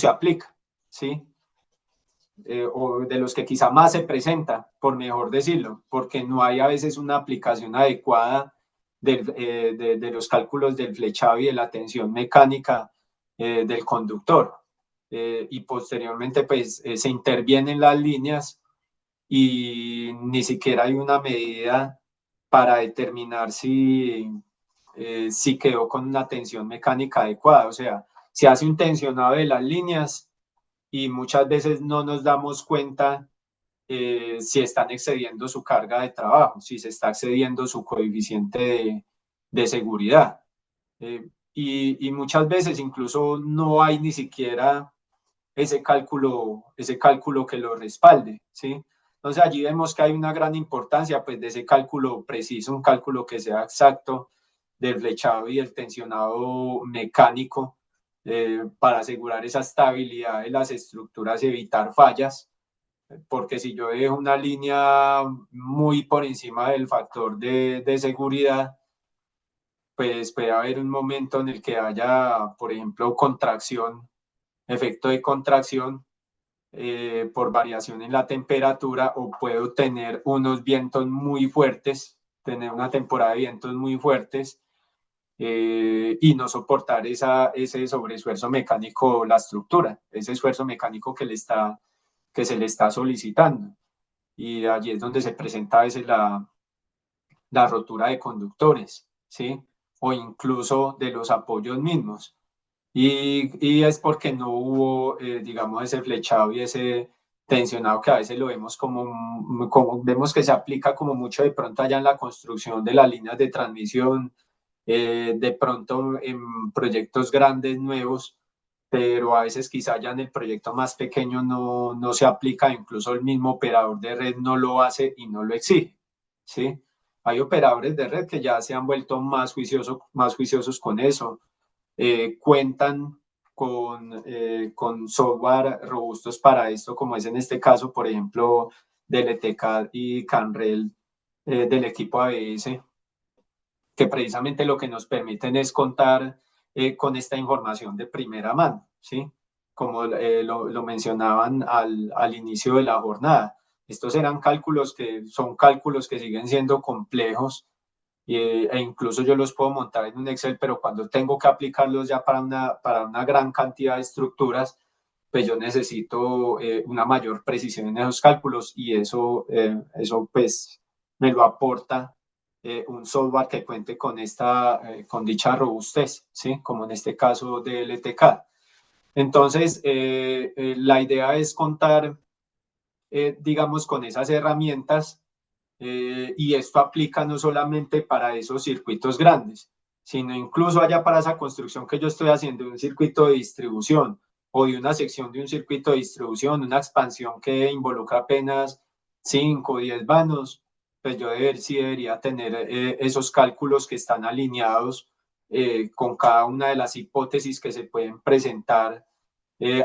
aplica, ¿sí? O de los que quizá más se presenta, por mejor decirlo, porque no hay a veces una aplicación adecuada de los cálculos del flechado y de la tensión mecánica del conductor. Y posteriormente, pues, se intervienen las líneas y ni siquiera hay una medida para determinar si quedó con una tensión mecánica adecuada. O sea, se hace un tensionado de las líneas y muchas veces no nos damos cuenta si están excediendo su carga de trabajo, si se está excediendo su coeficiente de seguridad. Y muchas veces incluso no hay ni siquiera ese cálculo que lo respalde, ¿sí? Entonces allí vemos que hay una gran importancia pues de ese cálculo preciso, un cálculo que sea exacto del flechado y el tensionado mecánico para asegurar esa estabilidad de las estructuras y evitar fallas, porque si yo dejo una línea muy por encima del factor de seguridad, pues puede haber un momento en el que haya, por ejemplo, contracción, efecto de contracción por variación en la temperatura, o puedo tener unos vientos muy fuertes, tener una temporada de vientos muy fuertes y no soportar ese sobreesfuerzo mecánico, la estructura, ese esfuerzo mecánico que se le está solicitando. Y allí es donde se presenta a veces la rotura de conductores, ¿sí? O incluso de los apoyos mismos. Y es porque no hubo, digamos, ese flechado y ese tensionado que a veces lo vemos como vemos que se aplica como mucho de pronto allá en la construcción de las líneas de transmisión, de pronto en proyectos grandes, nuevos, pero a veces quizá ya en el proyecto más pequeño no se aplica, incluso el mismo operador de red no lo hace y no lo exige, ¿sí? Hay operadores de red que ya se han vuelto más juiciosos con eso, cuentan con software robustos para esto, como es en este caso, por ejemplo, del ETCAD y CANREL del equipo ABS, que precisamente lo que nos permiten es contar con esta información de primera mano, ¿sí? Como lo mencionaban al inicio de la jornada. Estos eran cálculos que son cálculos que siguen siendo complejos, e incluso yo los puedo montar en un Excel, pero cuando tengo que aplicarlos ya para una gran cantidad de estructuras, pues yo necesito una mayor precisión en esos cálculos, y eso pues me lo aporta un software que cuente con dicha robustez, ¿sí? Como en este caso de LTK. Entonces, la idea es contar, digamos, con esas herramientas, y esto aplica no solamente para esos circuitos grandes, sino incluso allá para esa construcción que yo estoy haciendo de un circuito de distribución o de una sección de un circuito de distribución, una expansión que involucra apenas 5 o 10 vanos, pues yo sí debería tener esos cálculos que están alineados con cada una de las hipótesis que se pueden presentar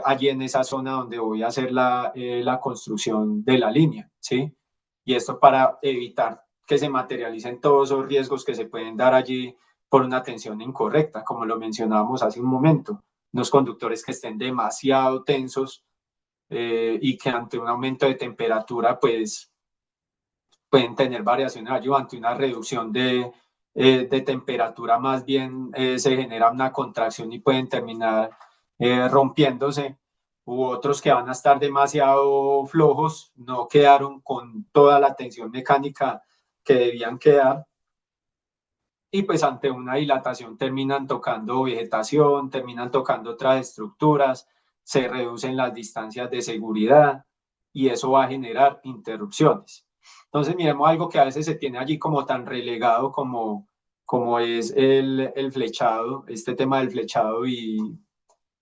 allí en esa zona donde voy a hacer la construcción de la línea, ¿sí? Y esto para evitar que se materialicen todos esos riesgos que se pueden dar allí por una tensión incorrecta, como lo mencionábamos hace un momento, unos conductores que estén demasiado tensos y que ante un aumento de temperatura pues pueden tener variaciones allí, ante una reducción de temperatura más bien se genera una contracción y pueden terminar rompiéndose, u otros que van a estar demasiado flojos, no quedaron con toda la tensión mecánica que debían quedar, y pues ante una dilatación terminan tocando vegetación, terminan tocando otras estructuras, se reducen las distancias de seguridad y eso va a generar interrupciones. Entonces miremos algo que a veces se tiene allí como tan relegado como es el flechado, este tema del flechado y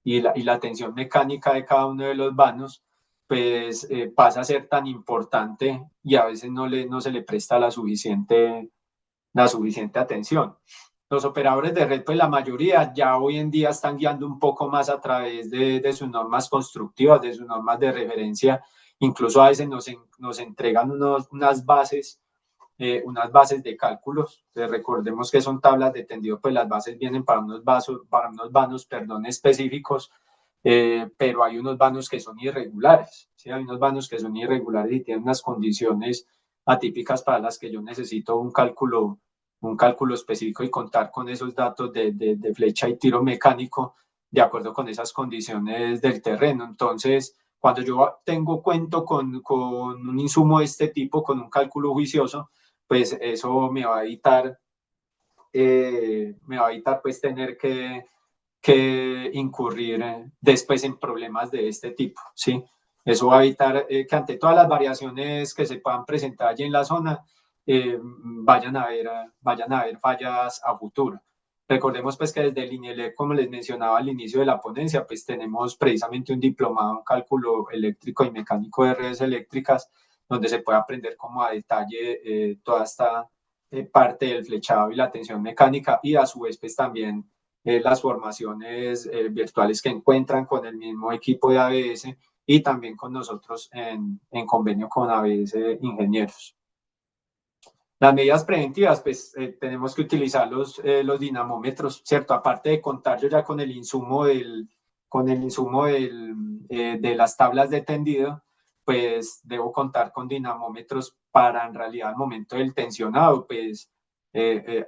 la tensión mecánica de cada uno de los vanos, pues pasa a ser tan importante y a veces no se le presta la suficiente atención. Los operadores de red, pues la mayoría ya hoy en día están guiando un poco más a través de sus normas constructivas, de sus normas de referencia. Incluso a veces nos entregan unas bases de cálculos. Entonces, recordemos que son tablas de tendido, pues las bases vienen para unos vanos, perdón, específicos, pero hay unos vanos que son irregulares, ¿sí? Hay unos vanos que son irregulares y tienen unas condiciones atípicas para las que yo necesito un cálculo específico y contar con esos datos de flecha y tiro mecánico de acuerdo con esas condiciones del terreno. Entonces, cuando yo cuento con un insumo de este tipo, con un cálculo juicioso, pues eso me va a evitar pues tener que incurrir después en problemas de este tipo, ¿sí? Eso va a evitar que ante todas las variaciones que se puedan presentar allí en la zona, vayan a haber fallas a futuro. Recordemos pues que desde el INIELEC, como les mencionaba al inicio de la ponencia, pues tenemos precisamente un diplomado en cálculo eléctrico y mecánico de redes eléctricas, donde se puede aprender como a detalle toda esta parte del flechado y la tensión mecánica, y a su vez pues también las formaciones virtuales que encuentran con el mismo equipo de ABS y también con nosotros en convenio con ABS Ingenieros. Las medidas preventivas, pues tenemos que utilizar los dinamómetros, ¿cierto? Aparte de contar yo ya con el insumo de las tablas de tendido, pues debo contar con dinamómetros para en realidad al momento del tensionado, pues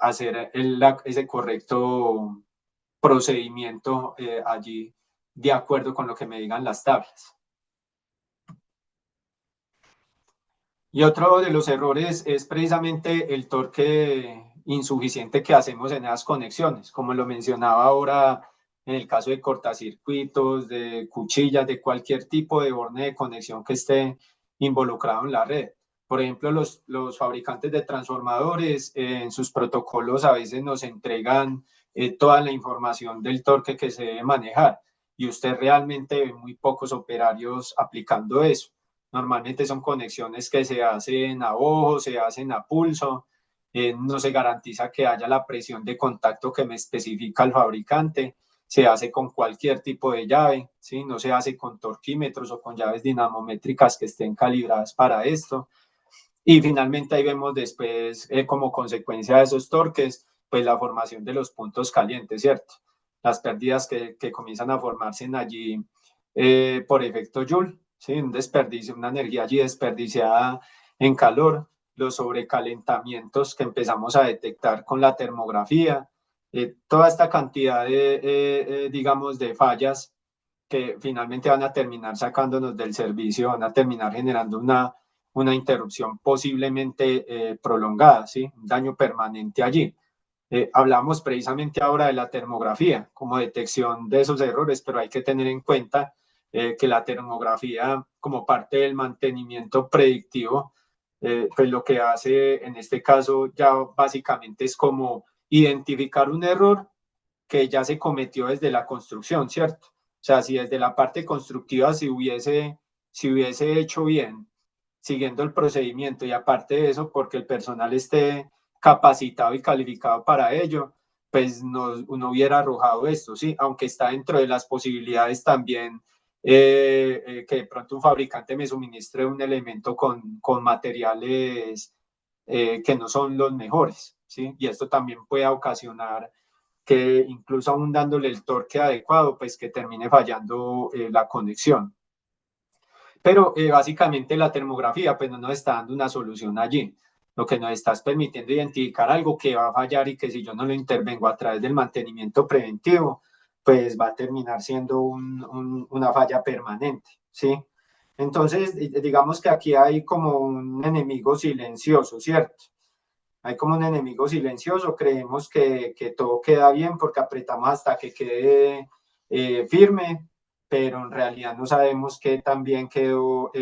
hacer ese correcto procedimiento allí de acuerdo con lo que me digan las tablas. Y otro de los errores es precisamente el torque insuficiente que hacemos en esas conexiones, como lo mencionaba ahora en el caso de cortacircuitos, de cuchillas, de cualquier tipo de borne de conexión que esté involucrado en la red. Por ejemplo, los fabricantes de transformadores en sus protocolos a veces nos entregan toda la información del torque que se debe manejar y usted realmente ve muy pocos operarios aplicando eso. Normalmente son conexiones que se hacen a ojo, se hacen a pulso, no se garantiza que haya la presión de contacto que me especifica el fabricante, se hace con cualquier tipo de llave, ¿sí? No se hace con torquímetros o con llaves dinamométricas que estén calibradas para esto. Y finalmente ahí vemos después, como consecuencia de esos torques, pues la formación de los puntos calientes, ¿cierto? Las pérdidas que comienzan a formarse en allí por efecto Joule, ¿sí? Un desperdicio, una energía allí desperdiciada en calor, los sobrecalentamientos que empezamos a detectar con la termografía, toda esta cantidad digamos, de fallas que finalmente van a terminar sacándonos del servicio, van a terminar generando una interrupción posiblemente prolongada, ¿sí? Un daño permanente allí. Hablamos precisamente ahora de la termografía como detección de esos errores, pero hay que tener en cuenta que la termografía como parte del mantenimiento predictivo, pues lo que hace en este caso ya básicamente es como identificar un error que ya se cometió desde la construcción, ¿cierto? O sea, si desde la parte constructiva si hubiese hecho bien, siguiendo el procedimiento y aparte de eso, porque el personal esté capacitado y calificado para ello, pues no hubiera arrojado esto, ¿sí? Aunque está dentro de las posibilidades también que de pronto un fabricante me suministre un elemento con materiales que no son los mejores, ¿sí? Y esto también puede ocasionar que incluso aún dándole el torque adecuado, pues que termine fallando la conexión. Pero básicamente la termografía pues no nos está dando una solución allí. Lo que nos está permitiendo identificar algo que va a fallar y que si yo no lo intervengo a través del mantenimiento preventivo, pues va a terminar siendo una falla permanente, ¿sí? Entonces, digamos que aquí hay como un enemigo silencioso, ¿cierto? Hay como un enemigo silencioso, creemos que todo queda bien porque apretamos hasta que quede firme, pero en realidad no sabemos qué tan bien quedó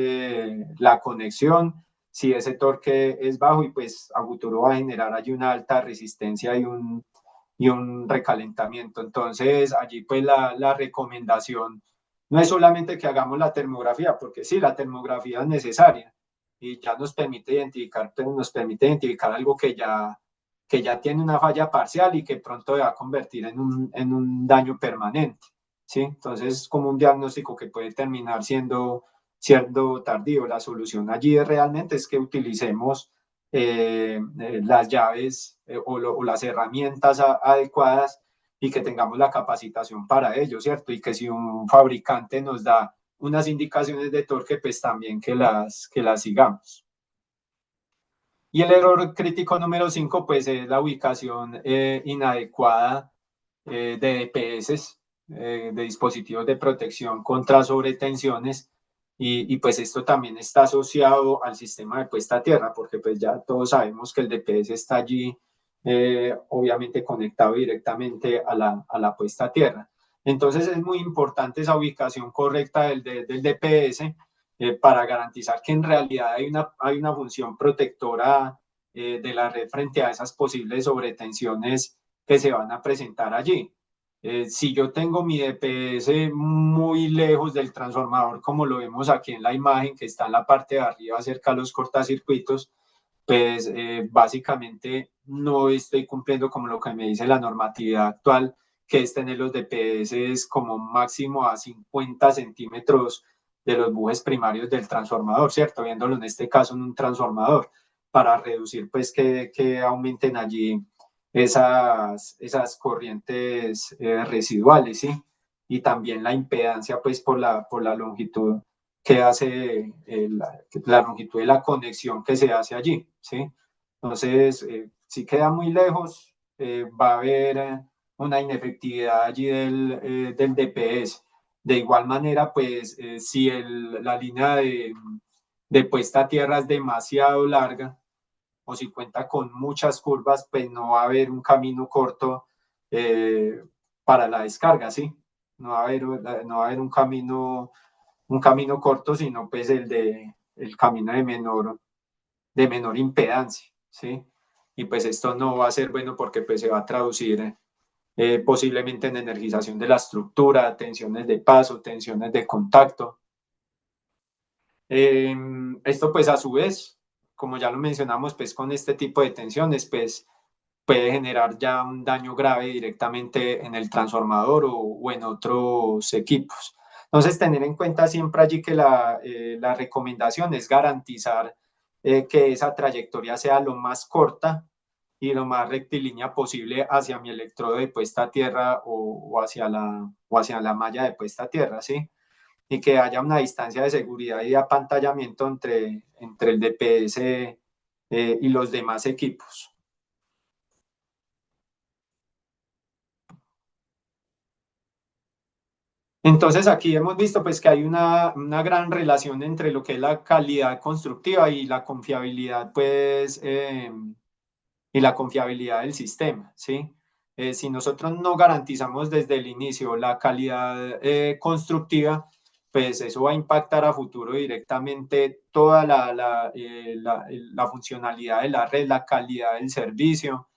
la conexión, si ese torque es bajo y pues a futuro va a generar allí una alta resistencia y un recalentamiento. Entonces allí pues la recomendación no es solamente que hagamos la termografía, porque sí, la termografía es necesaria, y ya nos permite identificar algo que ya tiene una falla parcial y que pronto va a convertir en un daño permanente, ¿sí? Entonces es como un diagnóstico que puede terminar siendo tardío. La solución allí realmente es que utilicemos las llaves o las herramientas adecuadas y que tengamos la capacitación para ello, ¿cierto? Y que si un fabricante nos da unas indicaciones de torque, pues también que las sigamos. Y el error crítico número 5, pues es la ubicación inadecuada de DPS, de dispositivos de protección contra sobretensiones, y pues esto también está asociado al sistema de puesta a tierra, porque pues ya todos sabemos que el DPS está allí, obviamente conectado directamente a la puesta a tierra. Entonces es muy importante esa ubicación correcta del DPS para garantizar que en realidad hay una función protectora de la red frente a esas posibles sobretensiones que se van a presentar allí. Si yo tengo mi DPS muy lejos del transformador, como lo vemos aquí en la imagen, que está en la parte de arriba cerca de los cortacircuitos, pues básicamente no estoy cumpliendo como lo que me dice la normatividad actual, que es tener los DPS como máximo a 50 centímetros de los bujes primarios del transformador, ¿cierto? Viéndolo en este caso en un transformador, para reducir pues que aumenten allí esas corrientes residuales, ¿sí? Y también la impedancia pues por la longitud que hace la longitud de la conexión que se hace allí, ¿sí? Entonces, si queda muy lejos, va a haber una inefectividad allí del DPS. De igual manera, pues, si la línea de puesta a tierra es demasiado larga o si cuenta con muchas curvas, pues no va a haber un camino corto para la descarga, ¿sí? No va a haber un camino corto, sino pues el camino de menor impedancia, ¿sí? Y pues esto no va a ser bueno porque pues se va a traducir posiblemente en energización de la estructura, tensiones de paso, tensiones de contacto. Esto pues a su vez, como ya lo mencionamos, pues con este tipo de tensiones, pues puede generar ya un daño grave directamente en el transformador o en otros equipos. Entonces, tener en cuenta siempre allí que la recomendación es garantizar que esa trayectoria sea lo más corta y lo más rectilínea posible hacia mi electrodo de puesta a tierra o hacia la malla de puesta a tierra, ¿sí? Y que haya una distancia de seguridad y de apantallamiento entre el DPS y los demás equipos. Entonces aquí hemos visto pues que hay una gran relación entre lo que es la calidad constructiva y la confiabilidad pues y la confiabilidad del sistema, ¿sí? Si nosotros no garantizamos desde el inicio la calidad constructiva, pues eso va a impactar a futuro directamente toda la funcionalidad de la red, la calidad del servicio.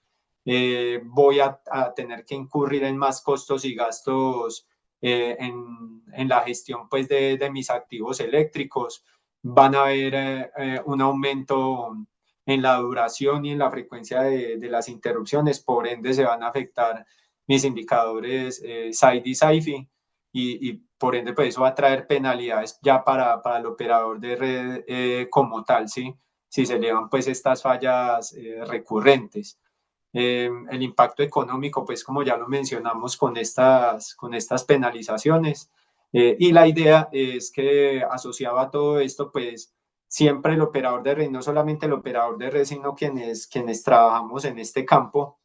Voy a tener que incurrir en más costos y gastos en la gestión pues de mis activos eléctricos. Van a haber un aumento en la duración y en la frecuencia de las interrupciones, por ende se van a afectar mis indicadores SAIDI y SAIFI y por ende pues eso va a traer penalidades ya para el operador de red como tal, ¿sí? Si se elevan pues estas fallas recurrentes. El impacto económico, pues como ya lo mencionamos con estas penalizaciones. Y la idea es que asociado a todo esto, pues siempre el operador de red, no solamente el operador de red, sino quienes trabajamos en este campo,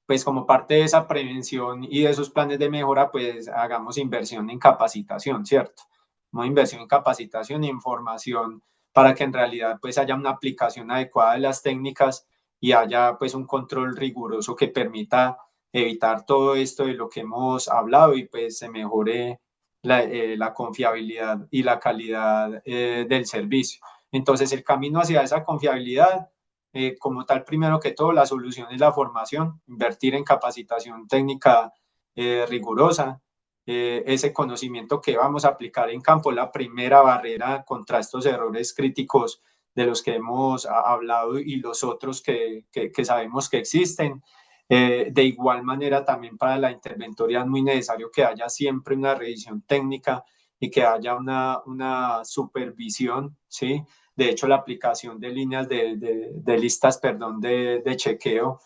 pues como parte de esa prevención y de esos planes de mejora, pues hagamos inversión en capacitación, ¿cierto? Una inversión en capacitación e información para que en realidad pues haya una aplicación adecuada de las técnicas y haya pues un control riguroso que permita evitar todo esto de lo que hemos hablado y pues se mejore la confiabilidad y la calidad del servicio. Entonces el camino hacia esa confiabilidad como tal, primero que todo, la solución es la formación, invertir en capacitación técnica rigurosa, ese conocimiento que vamos a aplicar en campo, la primera barrera contra estos errores críticos de los que hemos hablado y los otros que sabemos que existen. De igual manera, también para la interventoría es muy necesario que haya siempre una revisión técnica y que haya una supervisión, ¿sí? De hecho, la aplicación de líneas de listas, perdón, de chequeo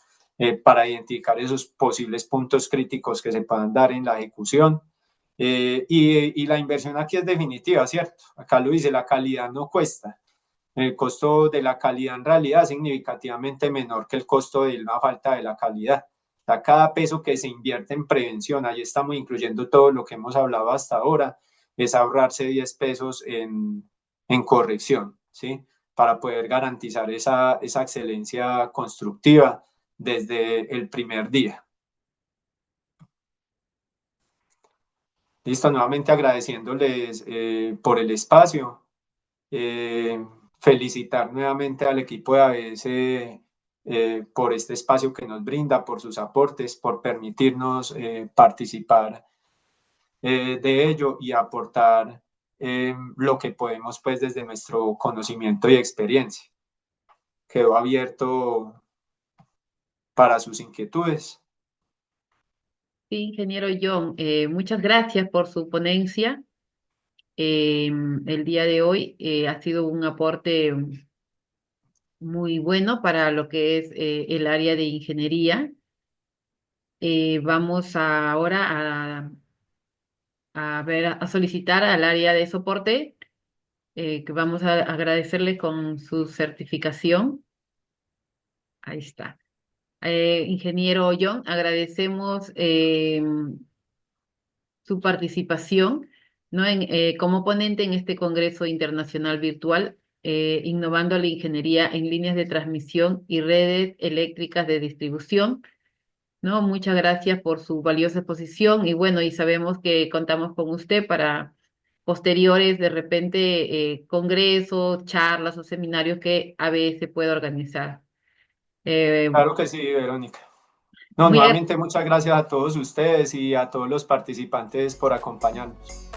para identificar esos posibles puntos críticos que se puedan dar en la ejecución. Y la inversión aquí es definitiva, ¿cierto? Acá lo dice, la calidad no cuesta. El costo de la calidad en realidad es significativamente menor que el costo de una falta de la calidad. O sea, cada peso que se invierte en prevención, ahí estamos incluyendo todo lo que hemos hablado hasta ahora, es ahorrarse 10 pesos en corrección, ¿sí? Para poder garantizar esa excelencia constructiva desde el primer día. Listo, nuevamente agradeciéndoles por el espacio. felicitar nuevamente al equipo de ABS por este espacio que nos brinda, por sus aportes, por permitirnos participar de ello y aportar lo que podemos pues desde nuestro conocimiento y experiencia. Quedó abierto para sus inquietudes.
Sí, ingeniero John, muchas gracias por su ponencia. El día de hoy ha sido un aporte muy bueno para lo que es el área de ingeniería. Vamos ahora a ver, a solicitar al área de soporte, que vamos a agradecerle con su certificación. Ahí está. Ingeniero John, agradecemos su participación, ¿no? Como ponente en este Congreso Internacional Virtual, innovando la ingeniería en líneas de transmisión y redes eléctricas de distribución, ¿no? Muchas gracias por su valiosa exposición y bueno, y sabemos que contamos con usted para posteriores, de repente, congresos, charlas o seminarios que ABS pueda organizar. Eh,
Claro que sí, Verónica. No,
muy,
nuevamente muchas gracias a todos ustedes y a todos los participantes por acompañarnos.